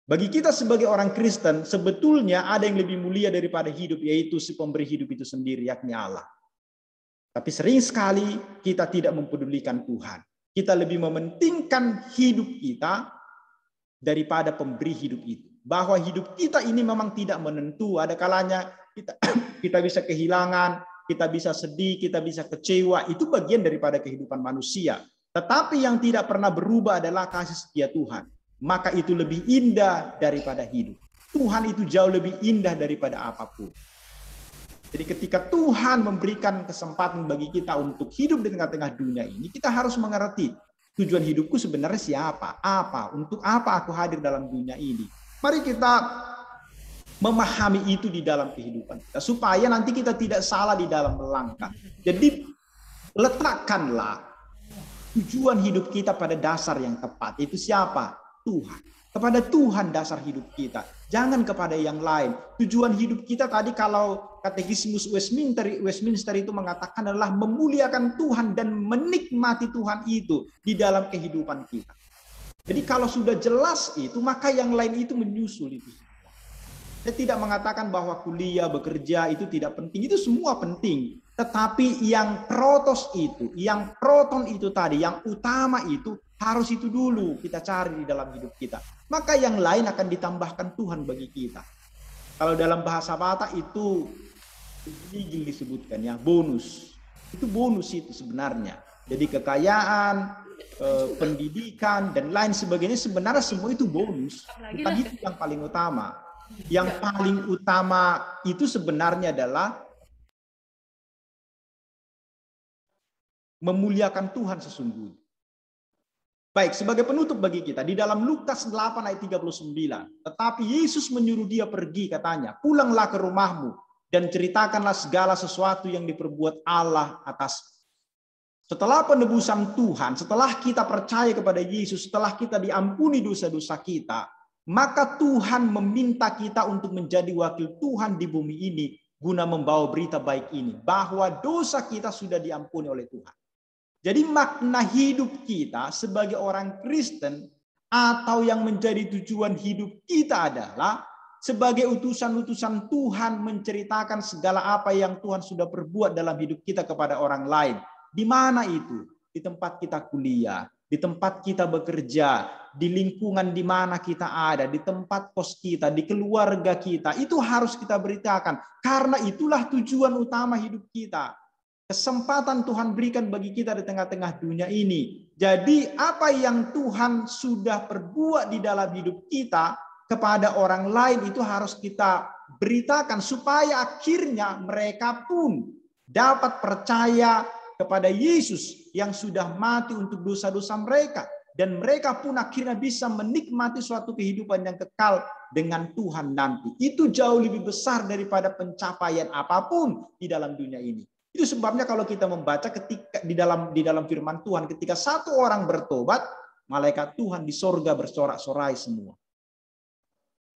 Bagi kita sebagai orang Kristen, sebetulnya ada yang lebih mulia daripada hidup, yaitu si pemberi hidup itu sendiri, yakni Allah. Tapi sering sekali kita tidak mempedulikan Tuhan. Kita lebih mementingkan hidup kita daripada pemberi hidup itu. Bahwa hidup kita ini memang tidak menentu. Ada kalanya kita bisa kehilangan, kita bisa sedih, kita bisa kecewa. Itu bagian daripada kehidupan manusia. Tetapi yang tidak pernah berubah adalah kasih setia Tuhan. Maka itu lebih indah daripada hidup. Tuhan itu jauh lebih indah daripada apapun. Jadi ketika Tuhan memberikan kesempatan bagi kita untuk hidup di tengah-tengah dunia ini, kita harus mengerti tujuan hidupku sebenarnya siapa, apa, untuk apa aku hadir dalam dunia ini. Mari kita memahami itu di dalam kehidupan kita, supaya nanti kita tidak salah di dalam melangkah. Jadi letakkanlah tujuan hidup kita pada dasar yang tepat. Itu siapa? Tuhan. Kepada Tuhan dasar hidup kita. Jangan kepada yang lain. Tujuan hidup kita tadi kalau katekismus Westminster itu mengatakan adalah memuliakan Tuhan dan menikmati Tuhan itu di dalam kehidupan kita. Jadi kalau sudah jelas itu, maka yang lain itu menyusul itu. Saya tidak mengatakan bahwa kuliah, bekerja itu tidak penting. Itu semua penting. Tetapi yang protos itu, yang proton itu tadi, yang utama itu, harus itu dulu kita cari di dalam hidup kita. Maka yang lain akan ditambahkan Tuhan bagi kita. Kalau dalam bahasa Batak itu disebutkan ya, bonus. Itu bonus itu sebenarnya. Jadi kekayaan, pendidikan, dan lain sebagainya sebenarnya semua itu bonus. Bukan itu yang paling utama. Yang paling utama itu sebenarnya adalah memuliakan Tuhan sesungguhnya. Baik, sebagai penutup bagi kita, di dalam Lukas 8 ayat 39, tetapi Yesus menyuruh dia pergi, katanya, pulanglah ke rumahmu dan ceritakanlah segala sesuatu yang diperbuat Allah atas. Setelah penebusan Tuhan, setelah kita percaya kepada Yesus, setelah kita diampuni dosa-dosa kita, maka Tuhan meminta kita untuk menjadi wakil Tuhan di bumi ini, guna membawa berita baik ini, bahwa dosa kita sudah diampuni oleh Tuhan. Jadi makna hidup kita sebagai orang Kristen atau yang menjadi tujuan hidup kita adalah sebagai utusan-utusan Tuhan menceritakan segala apa yang Tuhan sudah perbuat dalam hidup kita kepada orang lain. Di mana itu? Di tempat kita kuliah, di tempat kita bekerja, di lingkungan di mana kita ada, di tempat kos kita, di keluarga kita. Itu harus kita beritakan. Karena itulah tujuan utama hidup kita. Kesempatan Tuhan berikan bagi kita di tengah-tengah dunia ini. Jadi apa yang Tuhan sudah perbuat di dalam hidup kita kepada orang lain itu harus kita beritakan supaya akhirnya mereka pun dapat percaya kepada Yesus yang sudah mati untuk dosa-dosa mereka. Dan mereka pun akhirnya bisa menikmati suatu kehidupan yang kekal dengan Tuhan nanti. Itu jauh lebih besar daripada pencapaian apapun di dalam dunia ini. Itu sebabnya kalau kita membaca ketika di dalam firman Tuhan, ketika satu orang bertobat, malaikat Tuhan di sorga bersorak-sorai semua.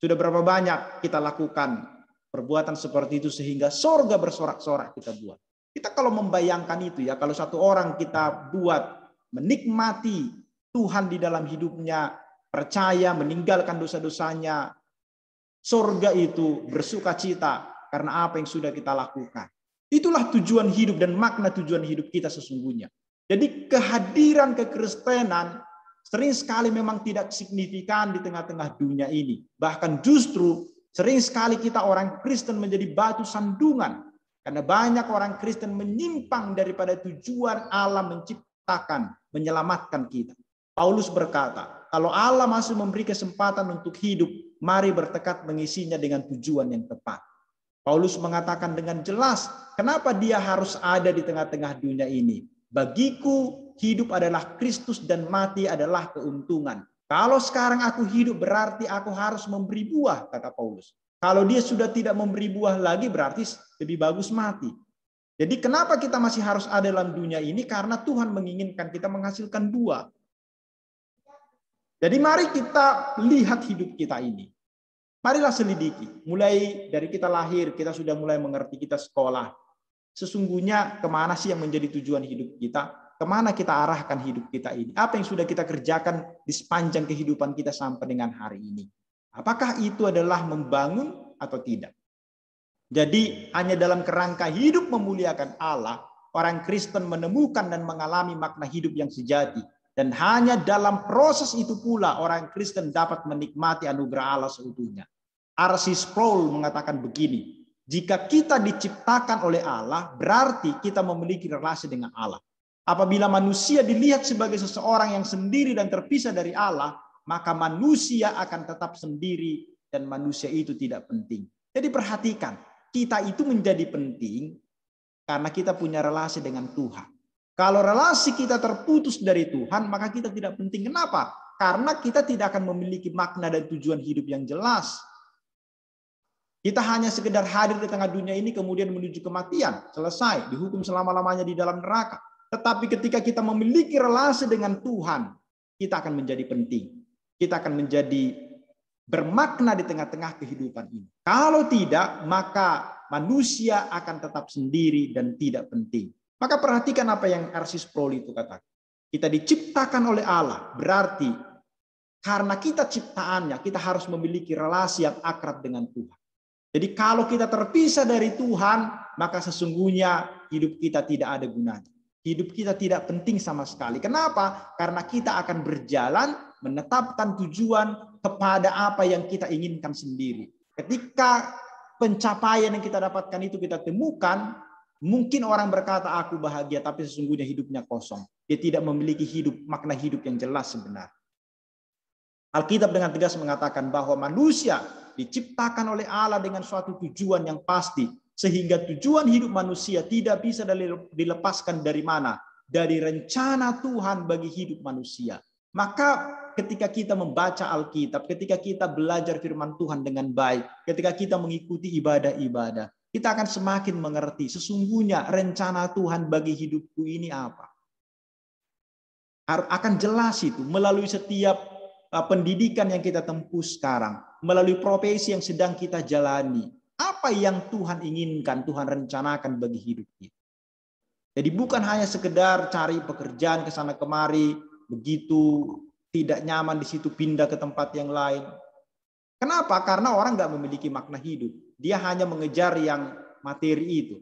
Sudah berapa banyak kita lakukan perbuatan seperti itu sehingga sorga bersorak-sorak kita buat. Kita kalau membayangkan itu ya, kalau satu orang kita buat menikmati Tuhan di dalam hidupnya, percaya, meninggalkan dosa-dosanya, sorga itu bersuka cita karena apa yang sudah kita lakukan. Itulah tujuan hidup dan makna tujuan hidup kita sesungguhnya. Jadi kehadiran kekristenan sering sekali memang tidak signifikan di tengah-tengah dunia ini. Bahkan justru sering sekali kita orang Kristen menjadi batu sandungan. Karena banyak orang Kristen menyimpang daripada tujuan Allah menciptakan, menyelamatkan kita. Paulus berkata, kalau Allah masih memberi kesempatan untuk hidup, mari bertekad mengisinya dengan tujuan yang tepat. Paulus mengatakan dengan jelas, kenapa dia harus ada di tengah-tengah dunia ini. Bagiku hidup adalah Kristus dan mati adalah keuntungan. Kalau sekarang aku hidup berarti aku harus memberi buah, kata Paulus. Kalau dia sudah tidak memberi buah lagi berarti lebih bagus mati. Jadi kenapa kita masih harus ada dalam dunia ini? Karena Tuhan menginginkan kita menghasilkan buah. Jadi mari kita lihat hidup kita ini. Marilah selidiki. Mulai dari kita lahir, kita sudah mulai mengerti, kita sekolah. Sesungguhnya kemana sih yang menjadi tujuan hidup kita? Kemana kita arahkan hidup kita ini? Apa yang sudah kita kerjakan di sepanjang kehidupan kita sampai dengan hari ini? Apakah itu adalah membangun atau tidak? Jadi hanya dalam kerangka hidup memuliakan Allah, orang Kristen menemukan dan mengalami makna hidup yang sejati. Dan hanya dalam proses itu pula orang Kristen dapat menikmati anugerah Allah seutuhnya. R.C. Sproul mengatakan begini, jika kita diciptakan oleh Allah, berarti kita memiliki relasi dengan Allah. Apabila manusia dilihat sebagai seseorang yang sendiri dan terpisah dari Allah, maka manusia akan tetap sendiri dan manusia itu tidak penting. Jadi perhatikan, kita itu menjadi penting karena kita punya relasi dengan Tuhan. Kalau relasi kita terputus dari Tuhan, maka kita tidak penting. Kenapa? Karena kita tidak akan memiliki makna dan tujuan hidup yang jelas. Kita hanya sekedar hadir di tengah dunia ini kemudian menuju kematian. Selesai, dihukum selama-lamanya di dalam neraka. Tetapi ketika kita memiliki relasi dengan Tuhan, kita akan menjadi penting. Kita akan menjadi bermakna di tengah-tengah kehidupan ini. Kalau tidak, maka manusia akan tetap sendiri dan tidak penting. Maka perhatikan apa yang R.C. Sproul itu katakan. Kita diciptakan oleh Allah, berarti karena kita ciptaannya, kita harus memiliki relasi yang akrab dengan Tuhan. Jadi kalau kita terpisah dari Tuhan, maka sesungguhnya hidup kita tidak ada gunanya. Hidup kita tidak penting sama sekali. Kenapa? Karena kita akan berjalan menetapkan tujuan kepada apa yang kita inginkan sendiri. Ketika pencapaian yang kita dapatkan itu kita temukan, mungkin orang berkata aku bahagia, tapi sesungguhnya hidupnya kosong. Dia tidak memiliki makna hidup yang jelas sebenarnya. Alkitab dengan tegas mengatakan bahwa manusia diciptakan oleh Allah dengan suatu tujuan yang pasti. Sehingga tujuan hidup manusia tidak bisa dilepaskan dari mana? Dari rencana Tuhan bagi hidup manusia. Maka ketika kita membaca Alkitab, ketika kita belajar firman Tuhan dengan baik, ketika kita mengikuti ibadah-ibadah, kita akan semakin mengerti sesungguhnya rencana Tuhan bagi hidupku ini apa. Akan jelas itu melalui setiap pendidikan yang kita tempuh sekarang, melalui profesi yang sedang kita jalani. Apa yang Tuhan inginkan, Tuhan rencanakan bagi hidup kita. Jadi bukan hanya sekedar cari pekerjaan ke sana kemari, begitu tidak nyaman di situ pindah ke tempat yang lain. Kenapa? Karena orang nggak memiliki makna hidup. Dia hanya mengejar yang materi itu.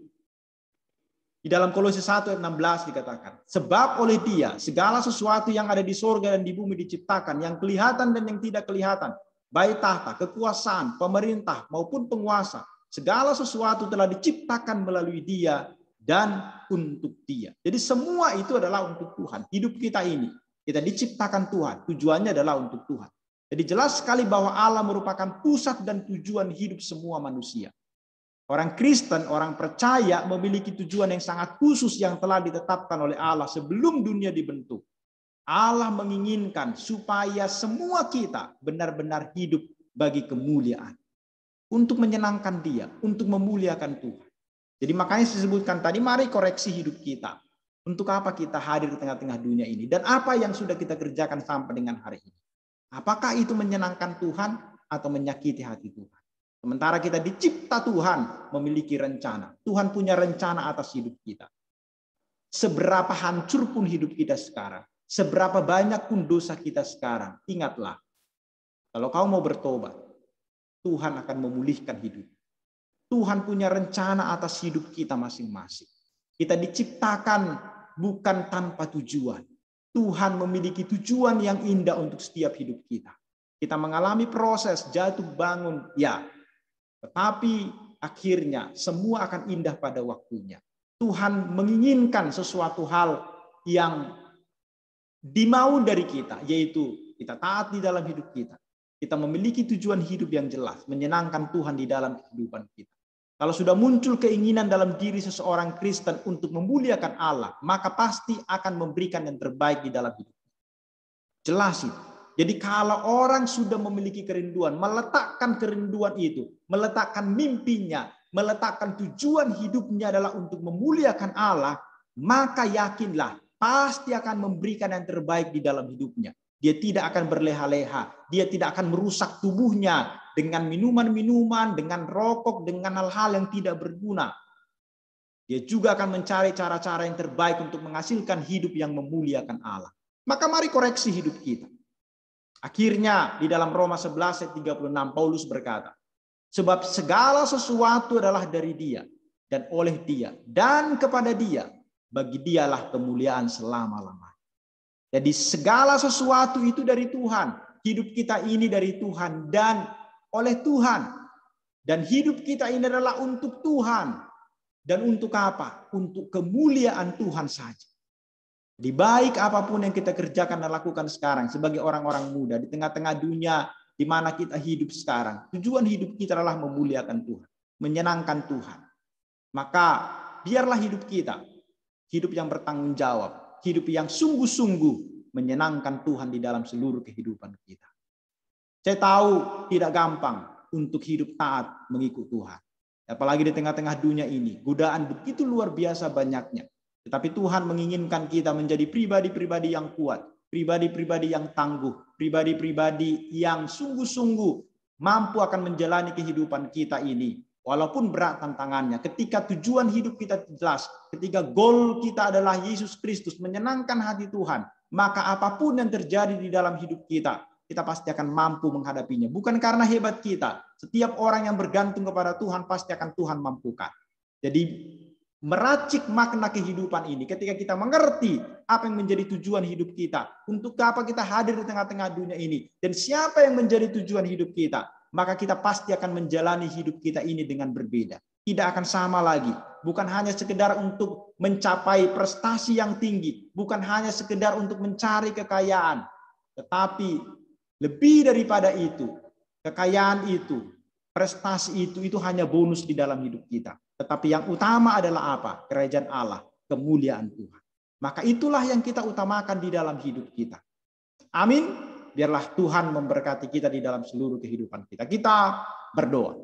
Di dalam Kolose 1 ayat 16 dikatakan, sebab oleh Dia segala sesuatu yang ada di sorga dan di bumi diciptakan, yang kelihatan dan yang tidak kelihatan, baik tahta, kekuasaan, pemerintah maupun penguasa, segala sesuatu telah diciptakan melalui Dia dan untuk Dia. Jadi semua itu adalah untuk Tuhan. Hidup kita ini, kita diciptakan Tuhan. Tujuannya adalah untuk Tuhan. Jadi jelas sekali bahwa Allah merupakan pusat dan tujuan hidup semua manusia. Orang Kristen, orang percaya memiliki tujuan yang sangat khusus yang telah ditetapkan oleh Allah sebelum dunia dibentuk. Allah menginginkan supaya semua kita benar-benar hidup bagi kemuliaan. Untuk menyenangkan Dia, untuk memuliakan Tuhan. Jadi makanya disebutkan tadi, mari koreksi hidup kita. Untuk apa kita hadir di tengah-tengah dunia ini? Dan apa yang sudah kita kerjakan sampai dengan hari ini? Apakah itu menyenangkan Tuhan? atau menyakiti hati Tuhan. Sementara kita dicipta Tuhan memiliki rencana. Tuhan punya rencana atas hidup kita. Seberapa hancur pun hidup kita sekarang, seberapa banyak pun dosa kita sekarang, ingatlah, kalau kau mau bertobat, Tuhan akan memulihkan hidup. Tuhan punya rencana atas hidup kita masing-masing. Kita diciptakan bukan tanpa tujuan. Tuhan memiliki tujuan yang indah untuk setiap hidup kita. Kita mengalami proses jatuh bangun, ya. Tetapi akhirnya semua akan indah pada waktunya. Tuhan menginginkan sesuatu hal yang dimau dari kita, yaitu kita taat di dalam hidup kita. Kita memiliki tujuan hidup yang jelas, menyenangkan Tuhan di dalam kehidupan kita. Kalau sudah muncul keinginan dalam diri seseorang Kristen untuk memuliakan Allah, maka pasti akan memberikan yang terbaik di dalam hidup. Jelas itu. Jadi kalau orang sudah memiliki kerinduan, meletakkan kerinduan itu, meletakkan mimpinya, meletakkan tujuan hidupnya adalah untuk memuliakan Allah, maka yakinlah pasti akan memberikan yang terbaik di dalam hidupnya. Dia tidak akan berleha-leha, dia tidak akan merusak tubuhnya dengan minuman-minuman, dengan rokok, dengan hal-hal yang tidak berguna. Dia juga akan mencari cara-cara yang terbaik untuk menghasilkan hidup yang memuliakan Allah. Maka mari koreksi hidup kita. Akhirnya di dalam Roma 11 ayat 36 Paulus berkata, sebab segala sesuatu adalah dari Dia dan oleh Dia dan kepada Dia, bagi Dialah kemuliaan selama-lamanya. Jadi segala sesuatu itu dari Tuhan, hidup kita ini dari Tuhan dan oleh Tuhan, dan hidup kita ini adalah untuk Tuhan. Dan untuk apa? Untuk kemuliaan Tuhan saja. Di baik apapun yang kita kerjakan dan lakukan sekarang sebagai orang-orang muda di tengah-tengah dunia di mana kita hidup sekarang, tujuan hidup kita adalah memuliakan Tuhan, menyenangkan Tuhan. Maka biarlah hidup kita hidup yang bertanggung jawab, hidup yang sungguh-sungguh menyenangkan Tuhan di dalam seluruh kehidupan kita. Saya tahu tidak gampang untuk hidup taat mengikut Tuhan. Apalagi di tengah-tengah dunia ini, godaan begitu luar biasa banyaknya. Tetapi Tuhan menginginkan kita menjadi pribadi-pribadi yang kuat, pribadi-pribadi yang tangguh, pribadi-pribadi yang sungguh-sungguh mampu akan menjalani kehidupan kita ini. Walaupun berat tantangannya, ketika tujuan hidup kita jelas, ketika goal kita adalah Yesus Kristus, menyenangkan hati Tuhan, maka apapun yang terjadi di dalam hidup kita, kita pasti akan mampu menghadapinya. Bukan karena hebat kita. Setiap orang yang bergantung kepada Tuhan, pasti akan Tuhan mampukan. Jadi meracik makna kehidupan ini ketika kita mengerti apa yang menjadi tujuan hidup kita, untuk apa kita hadir di tengah-tengah dunia ini, dan siapa yang menjadi tujuan hidup kita, maka kita pasti akan menjalani hidup kita ini dengan berbeda. Tidak akan sama lagi. Bukan hanya sekedar untuk mencapai prestasi yang tinggi, bukan hanya sekedar untuk mencari kekayaan, tetapi lebih daripada itu, kekayaan itu, prestasi itu hanya bonus di dalam hidup kita. Tetapi yang utama adalah apa? Kerajaan Allah, kemuliaan Tuhan. Maka itulah yang kita utamakan di dalam hidup kita. Amin. Biarlah Tuhan memberkati kita di dalam seluruh kehidupan kita. Kita berdoa.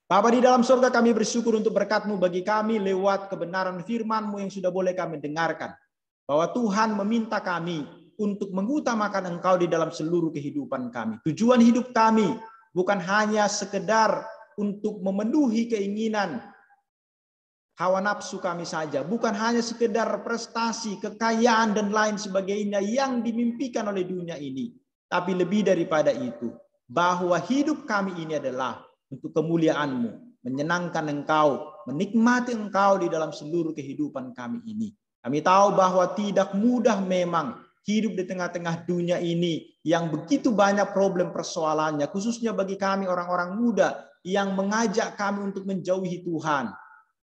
Bapa di dalam surga, kami bersyukur untuk berkat-Mu bagi kami lewat kebenaran firman-Mu yang sudah boleh kami dengarkan. Bahwa Tuhan meminta kami untuk mengutamakan Engkau di dalam seluruh kehidupan kami. Tujuan hidup kami bukan hanya sekedar untuk memenuhi keinginan hawa nafsu kami saja. Bukan hanya sekedar prestasi, kekayaan, dan lain sebagainya yang dimimpikan oleh dunia ini. Tapi lebih daripada itu, bahwa hidup kami ini adalah untuk kemuliaan-Mu, menyenangkan Engkau, menikmati Engkau di dalam seluruh kehidupan kami ini. Kami tahu bahwa tidak mudah memang hidup di tengah-tengah dunia ini yang begitu banyak problem persoalannya, khususnya bagi kami orang-orang muda yang mengajak kami untuk menjauhi Tuhan.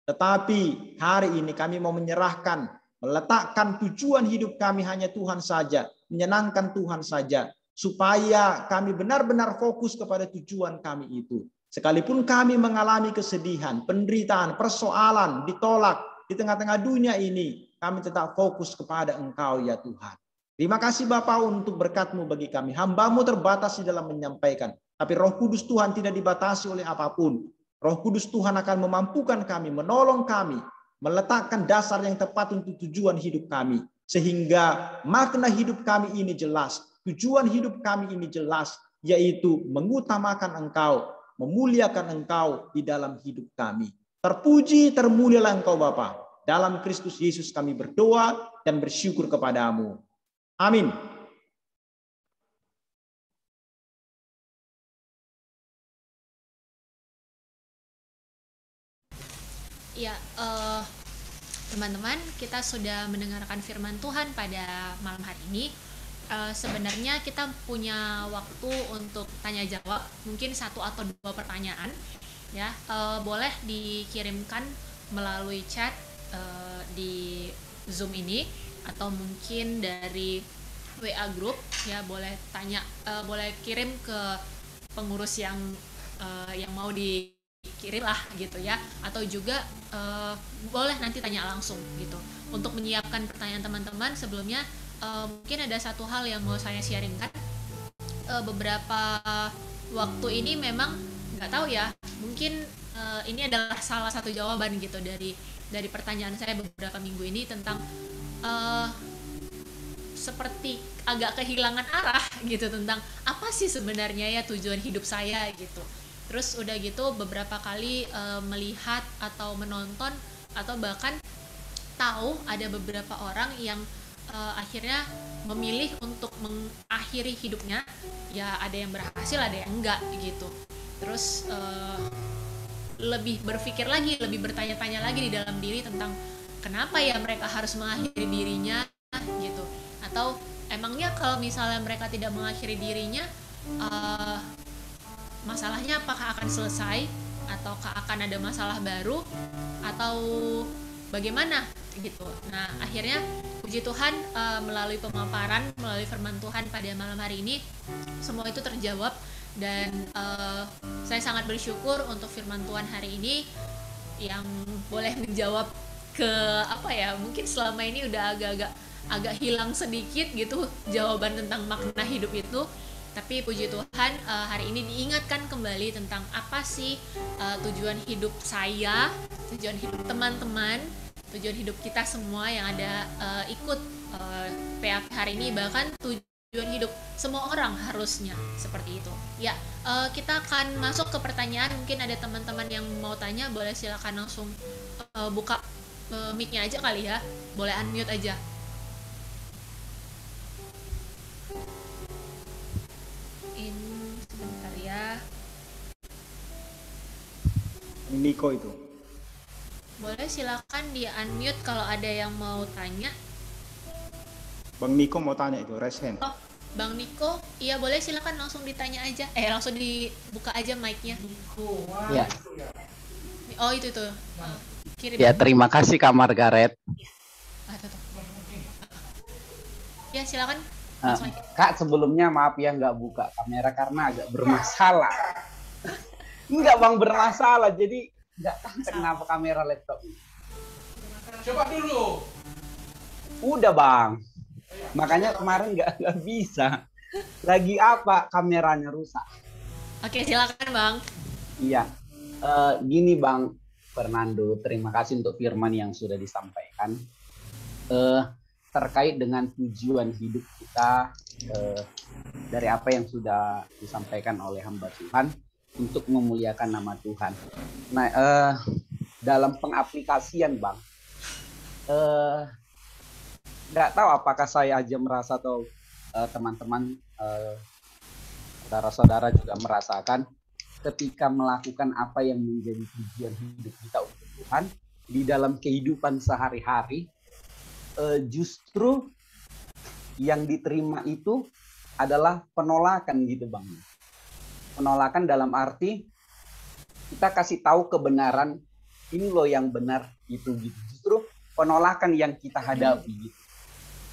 Tetapi hari ini kami mau menyerahkan, meletakkan tujuan hidup kami hanya Tuhan saja, menyenangkan Tuhan saja, supaya kami benar-benar fokus kepada tujuan kami itu. Sekalipun kami mengalami kesedihan, penderitaan, persoalan, ditolak di tengah-tengah dunia ini, kami tetap fokus kepada Engkau ya Tuhan. Terima kasih Bapa untuk berkat-Mu bagi kami. Hamba-Mu terbatas di dalam menyampaikan. Tapi Roh Kudus Tuhan tidak dibatasi oleh apapun. Roh Kudus Tuhan akan memampukan kami, menolong kami, meletakkan dasar yang tepat untuk tujuan hidup kami. Sehingga makna hidup kami ini jelas, tujuan hidup kami ini jelas, yaitu mengutamakan Engkau, memuliakan Engkau di dalam hidup kami. Terpuji, termulialah Engkau Bapa. Dalam Kristus Yesus kami berdoa dan bersyukur kepadamu. Amin. Ya, teman-teman, kita sudah mendengarkan firman Tuhan pada malam hari ini. Sebenarnya kita punya waktu untuk tanya jawab, mungkin 1 atau 2 pertanyaan. Ya, boleh dikirimkan melalui chat di Zoom ini, atau mungkin dari WA group. Ya, boleh tanya, boleh kirim ke pengurus yang mau dikirim lah gitu ya, atau juga boleh nanti tanya langsung gitu. Untuk menyiapkan pertanyaan teman-teman, sebelumnya mungkin ada satu hal yang mau saya sharingkan. Beberapa waktu ini memang nggak tahu ya, mungkin ini adalah salah satu jawaban gitu dari pertanyaan saya beberapa minggu ini tentang seperti agak kehilangan arah gitu, tentang apa sih sebenarnya ya tujuan hidup saya gitu. Terus udah gitu beberapa kali melihat atau menonton atau bahkan tahu ada beberapa orang yang akhirnya memilih untuk mengakhiri hidupnya. Ya ada yang berhasil, ada yang enggak gitu. Terus lebih berpikir lagi, lebih bertanya-tanya lagi di dalam diri tentang kenapa ya mereka harus mengakhiri dirinya gitu. Atau emangnya kalau misalnya mereka tidak mengakhiri dirinya, masalahnya apakah akan selesai, ataukah akan ada masalah baru, atau bagaimana gitu. Nah akhirnya puji Tuhan, melalui pemaparan, melalui firman Tuhan pada malam hari ini, semua itu terjawab. Dan saya sangat bersyukur untuk firman Tuhan hari ini yang boleh menjawab ke apa ya, mungkin selama ini udah agak hilang sedikit gitu jawaban tentang makna hidup itu. Tapi puji Tuhan, hari ini diingatkan kembali tentang apa sih tujuan hidup saya, tujuan hidup teman-teman, tujuan hidup kita semua yang ada ikut PAP hari ini, bahkan tujuan hidup semua orang harusnya seperti itu. Ya, kita akan masuk ke pertanyaan. Mungkin ada teman-teman yang mau tanya, boleh silakan langsung buka mic-nya aja kali ya, boleh unmute aja. Sebentar ya. Niko itu. Boleh silakan di unmute kalau ada yang mau tanya. Bang Niko mau tanya itu, raise hand. Oh, Bang Niko, iya boleh silakan langsung ditanya aja. Langsung dibuka aja mic-nya. Ya. Oh itu kirim. Ya, terima kasih Kak Margaret. Ya silakan. Kak, sebelumnya maaf ya nggak buka kamera karena agak bermasalah. Enggak Bang, bermasalah, jadi nggak tahu kenapa kamera laptop ini. Coba dulu. Udah Bang, makanya kemarin nggak bisa. Lagi apa, kameranya rusak. Oke silakan Bang. Iya, gini Bang Fernando, terima kasih untuk firman yang sudah disampaikan. Terkait dengan tujuan hidup kita, dari apa yang sudah disampaikan oleh hamba Tuhan untuk memuliakan nama Tuhan. Nah, dalam pengaplikasian Bang, nggak tahu apakah saya aja merasa atau teman-teman saudara-saudara juga merasakan ketika melakukan apa yang menjadi tujuan hidup kita untuk Tuhan di dalam kehidupan sehari-hari, justru yang diterima itu adalah penolakan gitu Bang. Penolakan dalam arti kita kasih tahu kebenaran, ini loh yang benar gitu. Justru penolakan yang kita hadapi gitu.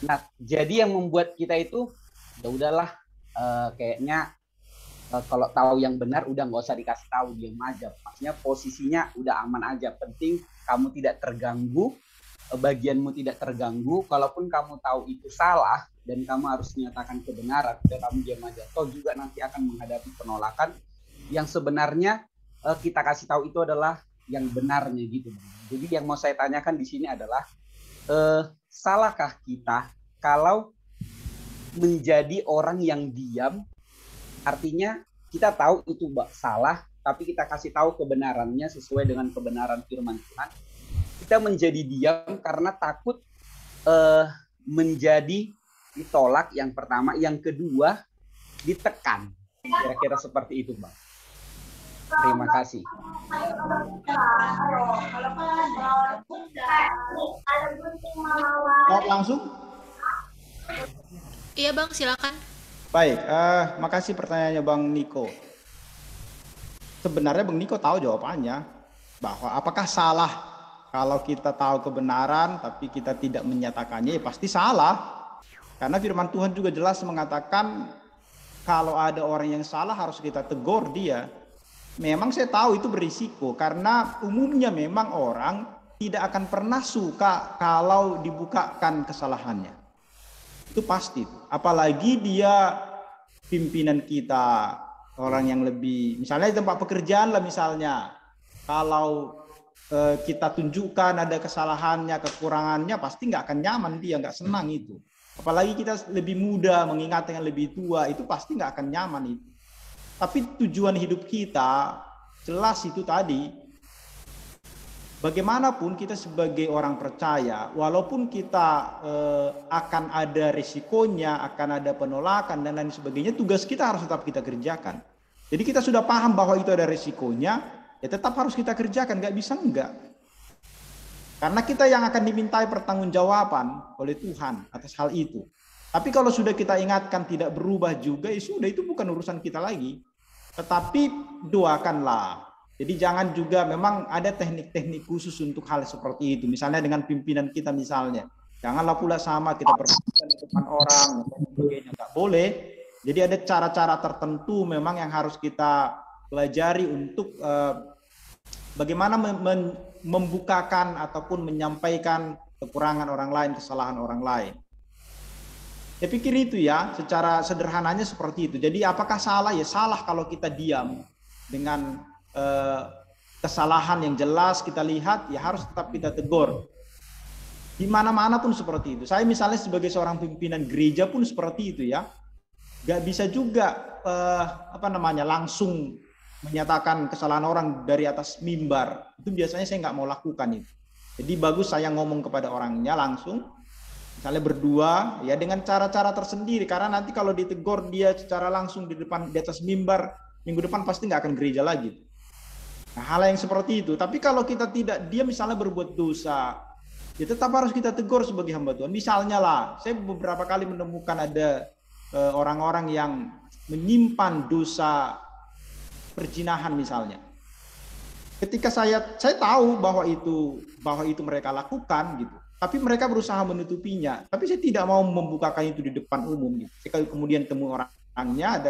Nah, jadi yang membuat kita itu ya udahlah, kayaknya kalau tahu yang benar udah nggak usah dikasih tahu, diam aja. Maksudnya posisinya udah aman aja, penting kamu tidak terganggu, bagianmu tidak terganggu. Kalaupun kamu tahu itu salah dan kamu harus menyatakan kebenaran, dan kamu diam aja. Toh juga nanti akan menghadapi penolakan yang sebenarnya kita kasih tahu itu adalah yang benarnya gitu. Jadi yang mau saya tanyakan di sini adalah, salahkah kita kalau menjadi orang yang diam Artinya kita tahu itu salah, tapi kita kasih tahu kebenarannya sesuai dengan kebenaran firman Tuhan. Kita menjadi diam karena takut menjadi ditolak, yang pertama. Yang kedua, ditekan. Kira-kira seperti itu, Bang. Terima kasih. Mau langsung? Iya Bang, silakan. Baik, makasih pertanyaannya Bang Niko. Sebenarnya Bang Niko tahu jawabannya, bahwa apakah salah kalau kita tahu kebenaran tapi kita tidak menyatakannya, ya pasti salah. Karena firman Tuhan juga jelas mengatakan kalau ada orang yang salah harus kita tegur dia. Memang saya tahu itu berisiko karena umumnya memang orang tidak akan pernah suka kalau dibukakan kesalahannya. Itu pasti. Apalagi dia pimpinan kita, orang yang lebih, misalnya di tempat pekerjaan lah misalnya. Kalau kita tunjukkan ada kesalahannya, kekurangannya, pasti nggak akan nyaman, dia nggak senang itu. Apalagi kita lebih muda mengingat yang lebih tua, itu pasti nggak akan nyaman itu. Tapi tujuan hidup kita jelas itu tadi. Bagaimanapun kita sebagai orang percaya, walaupun kita akan ada risikonya, akan ada penolakan dan lain sebagainya, tugas kita harus tetap kita kerjakan. Jadi kita sudah paham bahwa itu ada risikonya, ya tetap harus kita kerjakan, nggak bisa enggak. Karena kita yang akan dimintai pertanggungjawaban oleh Tuhan atas hal itu. Tapi kalau sudah kita ingatkan tidak berubah juga, ya sudah, itu bukan urusan kita lagi. Tetapi doakanlah. Jadi jangan juga, memang ada teknik-teknik khusus untuk hal seperti itu. Misalnya dengan pimpinan kita misalnya. Janganlah pula sama kita perbuatan di depan orang, dan sebagainya. Nggak boleh. Jadi ada cara-cara tertentu memang yang harus kita pelajari untuk bagaimana membukakan ataupun menyampaikan kekurangan orang lain, kesalahan orang lain. Saya pikir itu ya, secara sederhananya seperti itu. Jadi apakah salah? Ya salah kalau kita diam dengan kesalahan yang jelas kita lihat, ya harus tetap kita tegur. Di mana-mana pun seperti itu. Saya misalnya sebagai seorang pimpinan gereja pun seperti itu ya. Gak bisa juga langsung menyatakan kesalahan orang dari atas mimbar. Itu biasanya saya nggak mau lakukan itu. Jadi bagus saya ngomong kepada orangnya langsung, misalnya berdua, ya dengan cara-cara tersendiri. Karena nanti kalau ditegur dia secara langsung di atas mimbar, minggu depan pasti nggak akan gereja lagi. Nah, hal yang seperti itu. Tapi kalau kita tidak, dia misalnya berbuat dosa, ya tetap harus kita tegur sebagai hamba Tuhan. Misalnya lah, saya beberapa kali menemukan ada orang-orang yang menyimpan dosa perzinahan misalnya. Ketika saya tahu bahwa itu mereka lakukan gitu, tapi mereka berusaha menutupinya. Tapi saya tidak mau membukakan itu di depan umum gitu. Saya kemudian temu orangnya,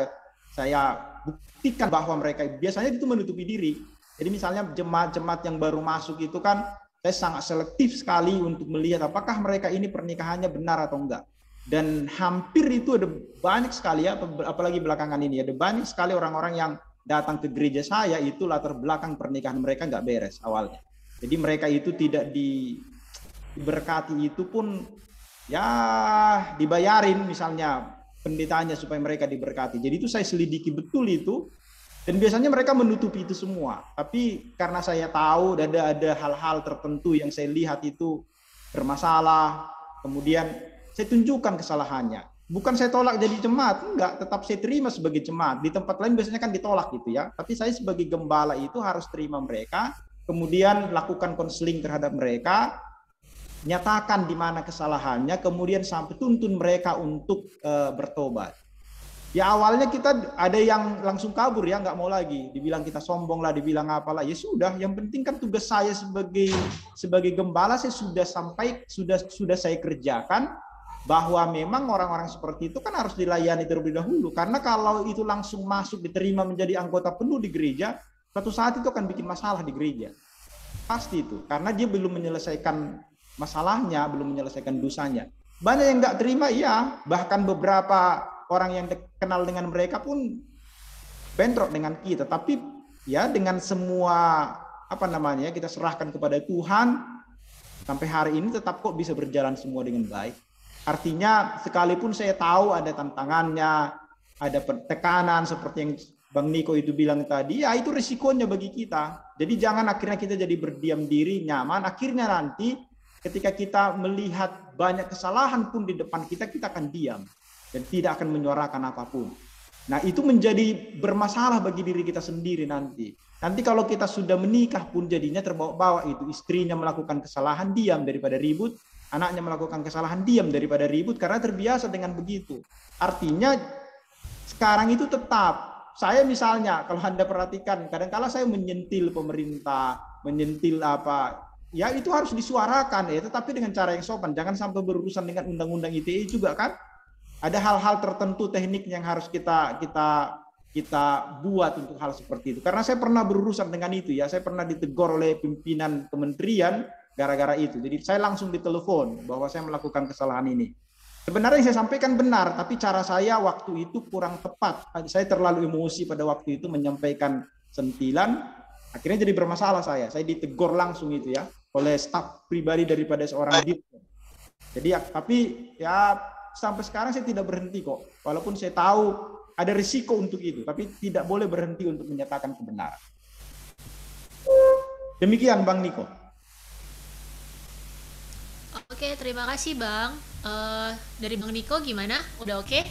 saya buktikan bahwa mereka biasanya itu menutupi diri. Jadi misalnya jemaat-jemaat yang baru masuk itu kan saya sangat selektif sekali untuk melihat apakah mereka ini pernikahannya benar atau enggak. Dan hampir itu ada banyak sekali ya, apalagi belakangan ini ada banyak sekali orang-orang yang datang ke gereja saya itu latar belakang pernikahan mereka nggak beres awalnya. Jadi mereka itu tidak diberkati, itu pun ya dibayarin misalnya pendetanya supaya mereka diberkati. Jadi itu saya selidiki betul itu, dan biasanya mereka menutupi itu semua. Tapi karena saya tahu ada hal-hal tertentu yang saya lihat itu bermasalah, kemudian saya tunjukkan kesalahannya. Bukan saya tolak jadi jemaat, enggak, tetap saya terima sebagai jemaat. Di tempat lain biasanya kan ditolak gitu ya. Tapi saya sebagai gembala itu harus terima mereka, kemudian lakukan konseling terhadap mereka, nyatakan di mana kesalahannya, kemudian sampai tuntun mereka untuk bertobat. Ya awalnya kita ada yang langsung kabur ya, nggak mau lagi, dibilang kita sombong lah, dibilang apalah, ya sudah. Yang penting kan tugas saya sebagai gembala saya sudah saya kerjakan, bahwa memang orang-orang seperti itu kan harus dilayani terlebih dahulu. Karena kalau itu langsung masuk diterima menjadi anggota penuh di gereja, suatu saat itu akan bikin masalah di gereja. Pasti itu, karena dia belum menyelesaikan masalahnya, belum menyelesaikan dosanya. Banyak yang nggak terima, iya. Bahkan beberapa orang yang kenal dengan mereka pun bentrok dengan kita. Tapi ya dengan semua kita serahkan kepada Tuhan, sampai hari ini tetap kok bisa berjalan semua dengan baik. Artinya sekalipun saya tahu ada tantangannya, ada tekanan seperti yang Bang Niko itu bilang tadi, ya itu risikonya bagi kita. Jadi jangan akhirnya kita jadi berdiam diri, nyaman. Akhirnya nanti ketika kita melihat banyak kesalahan pun di depan kita, kita akan diam dan tidak akan menyuarakan apapun. Nah, itu menjadi bermasalah bagi diri kita sendiri nanti. Nanti kalau kita sudah menikah pun jadinya terbawa-bawa itu. Istrinya melakukan kesalahan, diam daripada ribut. Anaknya melakukan kesalahan, diam daripada ribut, karena terbiasa dengan begitu. Artinya sekarang itu tetap, saya misalnya kalau Anda perhatikan, kadang-kala saya menyentil pemerintah, menyentil apa, ya itu harus disuarakan ya, tetapi dengan cara yang sopan. Jangan sampai berurusan dengan undang-undang ITE juga kan. Ada hal-hal tertentu teknik yang harus kita buat untuk hal seperti itu. Karena saya pernah berurusan dengan itu ya, saya pernah ditegur oleh pimpinan kementerian gara-gara itu. Jadi saya langsung ditelepon bahwa saya melakukan kesalahan ini. Sebenarnya saya sampaikan benar, tapi cara saya waktu itu kurang tepat. Saya terlalu emosi pada waktu itu menyampaikan sentilan, akhirnya jadi bermasalah saya. Saya ditegur langsung itu ya, oleh staf pribadi daripada seorang dirjen. Jadi ya, tapi ya sampai sekarang saya tidak berhenti kok. Walaupun saya tahu ada risiko untuk itu, tapi tidak boleh berhenti untuk menyatakan kebenaran. Demikian Bang Niko. Oke, terima kasih Bang. Dari Bang Niko gimana? Udah oke?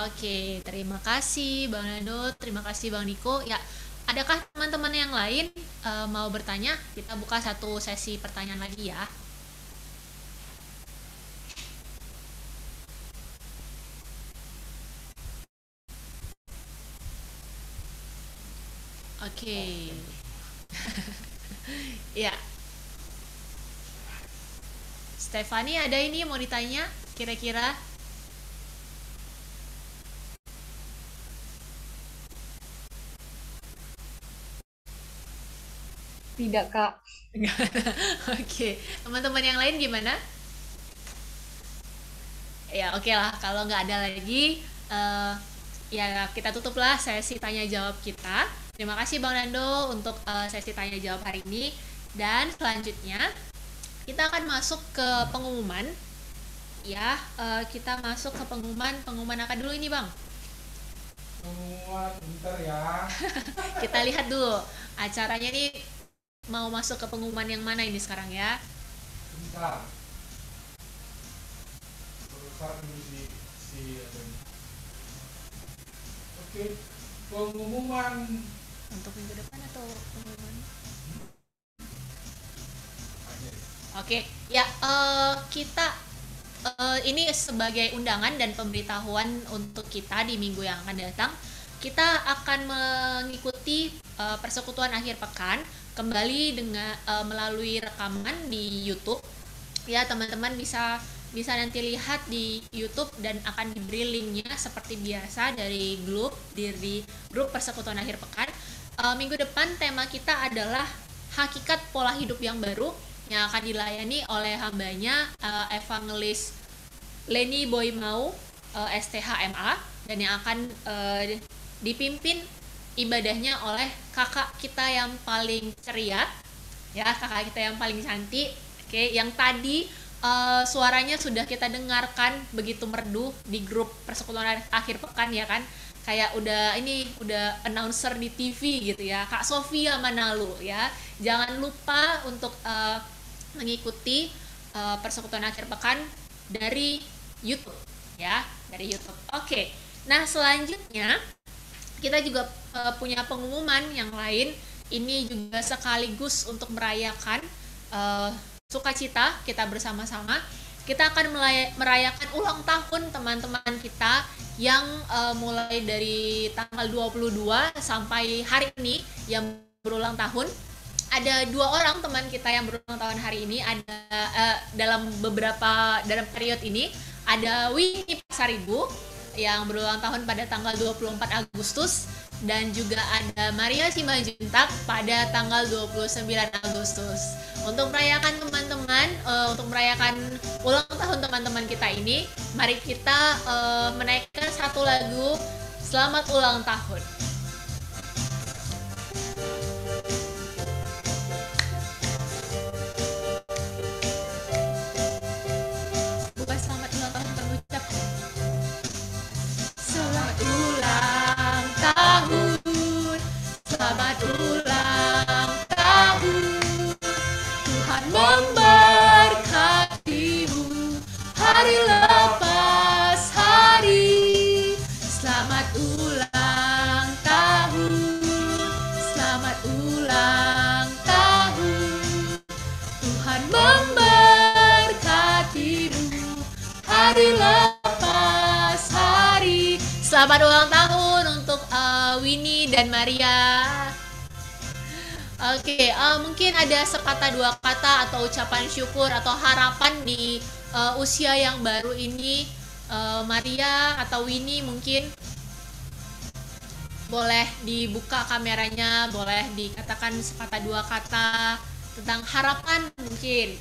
Oke, terima kasih Bang Nando, terima kasih Bang Niko. Ya, adakah teman-teman yang lain mau bertanya? Kita buka satu sesi pertanyaan lagi ya. Oke. Ya. Stefani ada ini mau ditanya kira-kira? Tidak, Kak. Oke. Teman-teman yang lain gimana? Ya, oke lah. Kalau nggak ada lagi, ya kita tutuplah sesi tanya jawab kita. Terima kasih Bang Nando untuk sesi tanya jawab hari ini. Dan selanjutnya kita akan masuk ke pengumuman. Ya, kita masuk ke pengumuman apa dulu ini Bang? Pengumuman bentar ya. Kita lihat dulu acaranya nih mau masuk ke pengumuman yang mana ini sekarang ya? Bentar. Besar dulu si Oke, pengumuman Untuk minggu depan atau pengumuman? Oke, ya kita ini sebagai undangan dan pemberitahuan untuk kita di minggu yang akan datang. Kita akan mengikuti persekutuan akhir pekan kembali dengan melalui rekaman di YouTube. Ya, teman-teman bisa nanti lihat di YouTube dan akan diberi linknya seperti biasa dari grup persekutuan akhir pekan. Minggu depan tema kita adalah hakikat pola hidup yang baru yang akan dilayani oleh hambanya Evangelis Leni Boymau STHMA, dan yang akan dipimpin ibadahnya oleh kakak kita yang paling ceria, ya, kakak kita yang paling cantik, yang tadi suaranya sudah kita dengarkan begitu merdu di grup persekutuan akhir pekan ya kan, kayak udah announcer di TV gitu ya, Kak Sofia Manalu ya. Jangan lupa untuk mengikuti persekutuan akhir pekan dari YouTube ya, dari YouTube. Oke. Nah, selanjutnya kita juga punya pengumuman yang lain. Ini juga sekaligus untuk merayakan sukacita kita bersama-sama. Kita akan merayakan ulang tahun teman-teman kita yang mulai dari tanggal 22 sampai hari ini yang berulang tahun. Ada 2 orang teman kita yang berulang tahun hari ini. Ada dalam periode ini ada Winnie Pasaribu yang berulang tahun pada tanggal 24 Agustus, dan juga ada Maria Simajuntak pada tanggal 29 Agustus. Untuk merayakan teman-teman, untuk merayakan ulang tahun teman-teman kita ini, mari kita menaikkan satu lagu Selamat Ulang Tahun. hari lepas hari. Selamat ulang tahun untuk Winnie dan Maria. Oke, mungkin ada sepatah dua kata atau ucapan syukur atau harapan di usia yang baru ini. Maria atau Winnie mungkin boleh dibuka kameranya, boleh dikatakan sepatah dua kata tentang harapan mungkin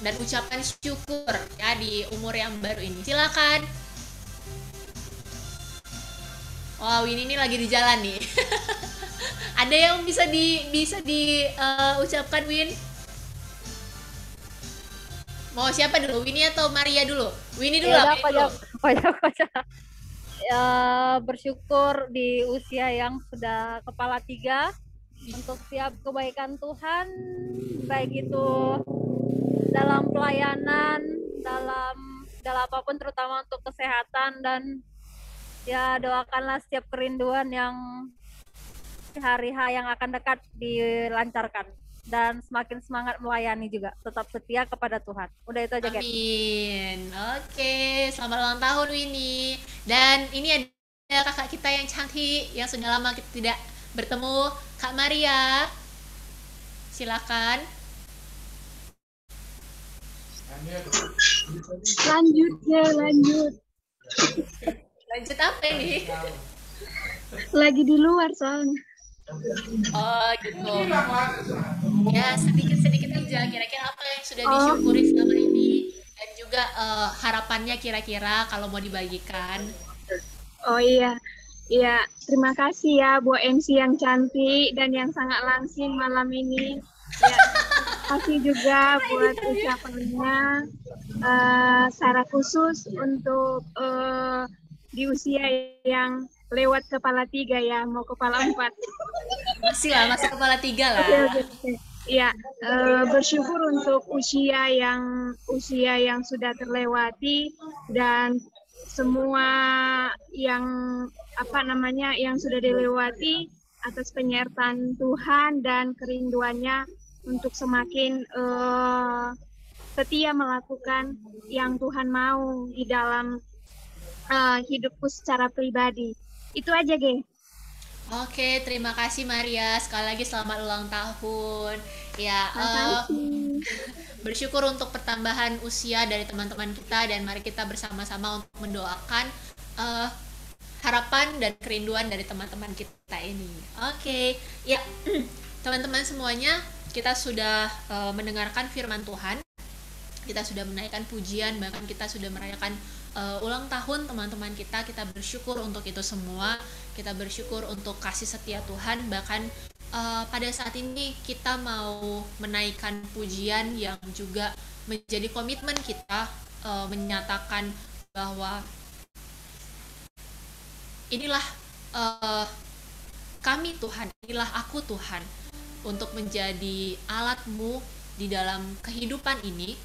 dan ucapan syukur ya di umur yang baru ini. Silakan. Wow, Winnie ini lagi di jalan nih. Ada yang bisa diucapkan, Win? Mau siapa dulu, Winnie atau Maria dulu? Winnie dulu lah. Ya, bersyukur di usia yang sudah kepala 3 untuk siap kebaikan Tuhan, baik itu dalam pelayanan, dalam apapun, terutama untuk kesehatan, dan ya doakanlah setiap kerinduan yang hari-hari yang akan dekat dilancarkan. Dan semakin semangat melayani juga, tetap setia kepada Tuhan. Udah itu aja, Kat. Amin. Oke, selamat ulang tahun Winnie. Dan ini ada kakak kita yang cantik, yang sudah lama kita tidak bertemu, Kak Maria. Silakan. Lanjut. Lanjut apa ini? Lagi di luar soalnya. Oh gitu. Ya sedikit aja. Kira-kira apa yang sudah disyukuri selama ini dan juga harapannya kira-kira kalau mau dibagikan. Oh iya, terima kasih ya Bu MC yang cantik dan yang sangat langsing malam ini. Ya, kasih juga buat ucapannya secara khusus untuk di usia yang lewat kepala 3 ya, mau kepala 4. Masih kepala 3 lah. Oke. Ya, bersyukur untuk usia yang sudah terlewati dan semua yang yang sudah dilewati atas penyertaan Tuhan dan kerinduannya untuk semakin setia melakukan yang Tuhan mau di dalam hidupku secara pribadi. Itu aja, geng. Oke, terima kasih Maria. Sekali lagi selamat ulang tahun. Ya, bersyukur untuk pertambahan usia dari teman-teman kita dan mari kita bersama-sama untuk mendoakan harapan dan kerinduan dari teman-teman kita ini. Oke, ya teman-teman semuanya, kita sudah mendengarkan firman Tuhan. Kita sudah menaikkan pujian, bahkan kita sudah merayakan ulang tahun teman-teman kita. Kita bersyukur untuk itu semua. Kita bersyukur untuk kasih setia Tuhan. Bahkan pada saat ini kita mau menaikkan pujian yang juga menjadi komitmen kita, menyatakan bahwa inilah kami Tuhan, inilah aku Tuhan, untuk menjadi alatmu di dalam kehidupan ini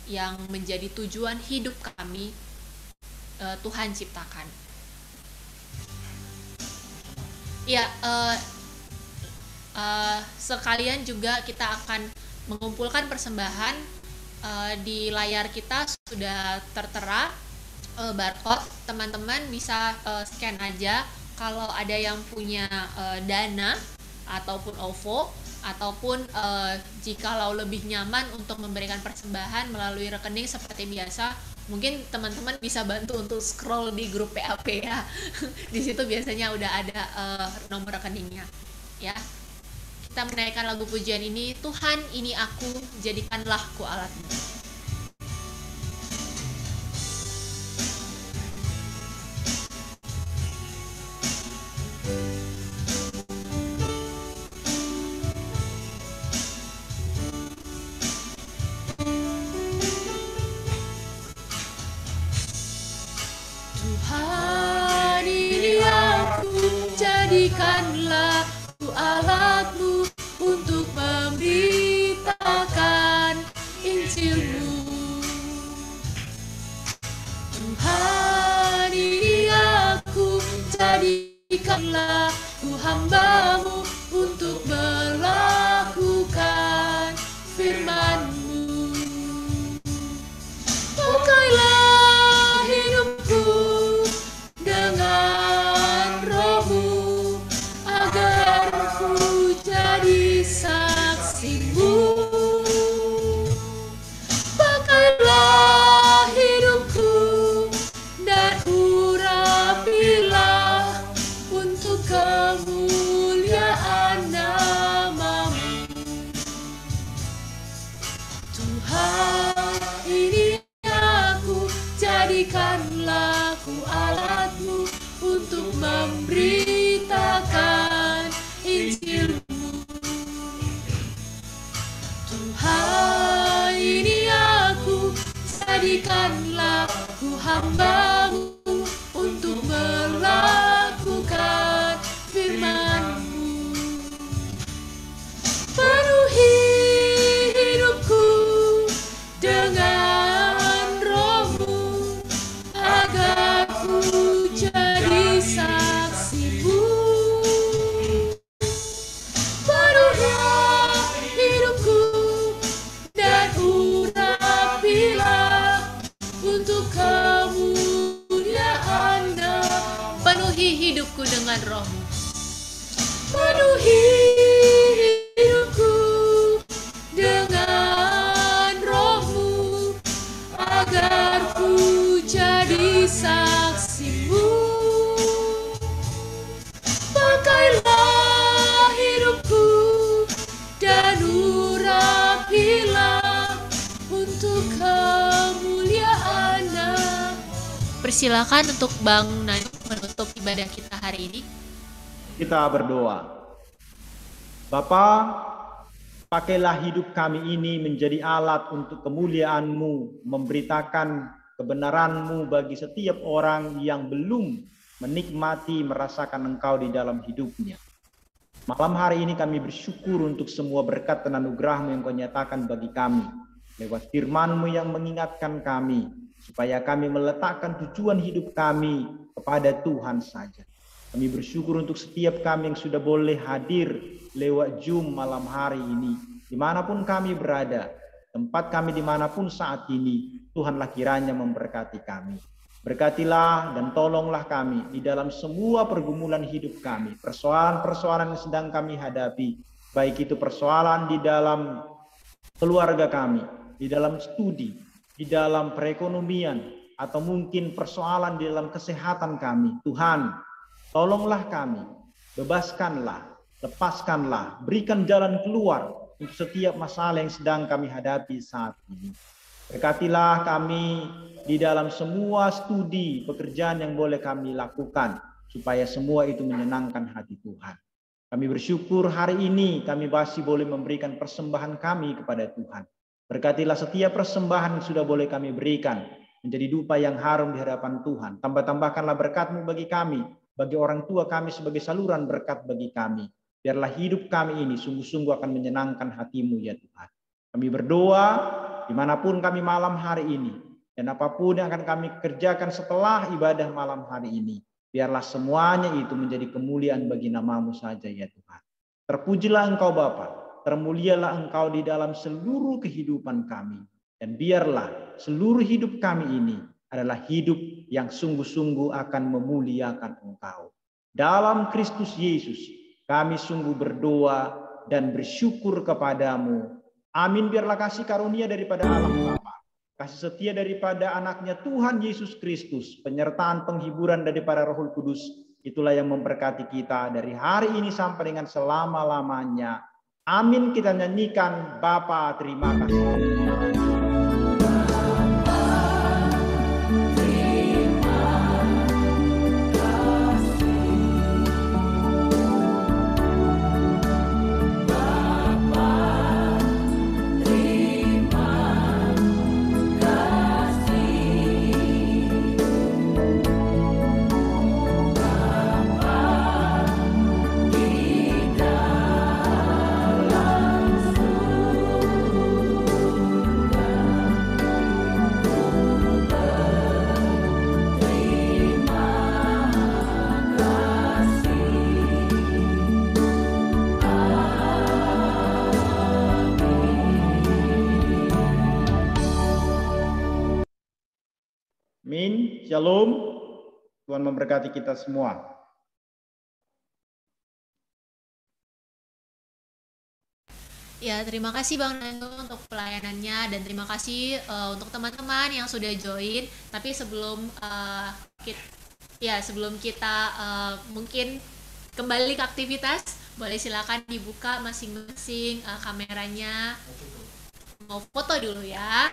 yang menjadi tujuan hidup kami. Tuhan ciptakan. Ya, sekalian juga kita akan mengumpulkan persembahan. Di layar kita sudah tertera barcode. Teman-teman bisa scan aja. Kalau ada yang punya Dana ataupun OVO, ataupun jikalau lebih nyaman untuk memberikan persembahan melalui rekening seperti biasa, mungkin teman-teman bisa bantu untuk scroll di grup PAP ya. Di situ biasanya udah ada nomor rekeningnya ya. Kita menaikkan lagu pujian ini, Tuhan ini aku, jadikanlah ku alatmu. Tuhan ini aku, jadikanlah ku alatmu untuk memberitakan Injilmu. Tuhan ini aku, jadikanlah ku hambamu untuk melakukan firman-Mu. Pakailah Tuhan, ini aku, jadikanlah ku hamba-Mu untuk melakukan firman-Mu. Penuhi hidupku dengan Roh-Mu, agar ku jadi saksi-Mu. Penuhilah hidupku dan urapilah untuk kemuliaan-Nya. Penuhi hidupku dengan Roh-Mu. Penuhi hidupku dengan Roh-Mu, agar ku jadi saksi-Mu. Pakailah hidupku dan urapilah untuk kemuliaan-Nya. Persilakan untuk Bang Nani menutup ibadah kita hari ini. Kita berdoa. Bapa, pakailah hidup kami ini menjadi alat untuk kemuliaan-Mu, memberitakan kebenaran-Mu bagi setiap orang yang belum menikmati, merasakan Engkau di dalam hidupnya. Malam hari ini kami bersyukur untuk semua berkat dan anugerah-Mu yang Kau nyatakan bagi kami. Lewat firman-Mu yang mengingatkan kami, supaya kami meletakkan tujuan hidup kami kepada Tuhan saja. Kami bersyukur untuk setiap kami yang sudah boleh hadir lewat Zoom malam hari ini. Dimanapun kami berada, tempat kami dimanapun saat ini, Tuhanlah kiranya memberkati kami. Berkatilah dan tolonglah kami di dalam semua pergumulan hidup kami. Persoalan-persoalan yang sedang kami hadapi, baik itu persoalan di dalam keluarga kami, di dalam studi, di dalam perekonomian, atau mungkin persoalan di dalam kesehatan kami. Tuhan, tolonglah kami, bebaskanlah, lepaskanlah, berikan jalan keluar untuk setiap masalah yang sedang kami hadapi saat ini. Berkatilah kami di dalam semua studi, pekerjaan yang boleh kami lakukan, supaya semua itu menyenangkan hati Tuhan. Kami bersyukur hari ini kami masih boleh memberikan persembahan kami kepada Tuhan. Berkatilah setiap persembahan yang sudah boleh kami berikan, menjadi dupa yang harum di hadapan Tuhan. Tambah-tambahkanlah berkat-Mu bagi kami, bagi orang tua kami sebagai saluran berkat bagi kami. Biarlah hidup kami ini sungguh-sungguh akan menyenangkan hati-Mu ya Tuhan. Kami berdoa dimanapun kami malam hari ini, dan apapun yang akan kami kerjakan setelah ibadah malam hari ini, biarlah semuanya itu menjadi kemuliaan bagi nama-Mu saja ya Tuhan. Terpujilah Engkau Bapa, termulialah Engkau di dalam seluruh kehidupan kami, dan biarlah seluruh hidup kami ini adalah hidup yang sungguh-sungguh akan memuliakan Engkau. Dalam Kristus Yesus, kami sungguh berdoa dan bersyukur kepadamu. Amin. Biarlah kasih karunia daripada Allah Bapa, kasih setia daripada anaknya Tuhan Yesus Kristus, penyertaan penghiburan daripada Roh Kudus, itulah yang memberkati kita dari hari ini sampai dengan selama-lamanya. Amin. Kita nyanyikan Bapa terima kasih. Amin. Shalom. Tuhan memberkati kita semua. Ya, terima kasih Bang Nando untuk pelayanannya, dan terima kasih untuk teman-teman yang sudah join. Tapi sebelum kita mungkin kembali ke aktivitas, boleh silakan dibuka masing-masing kameranya. Mau foto dulu ya.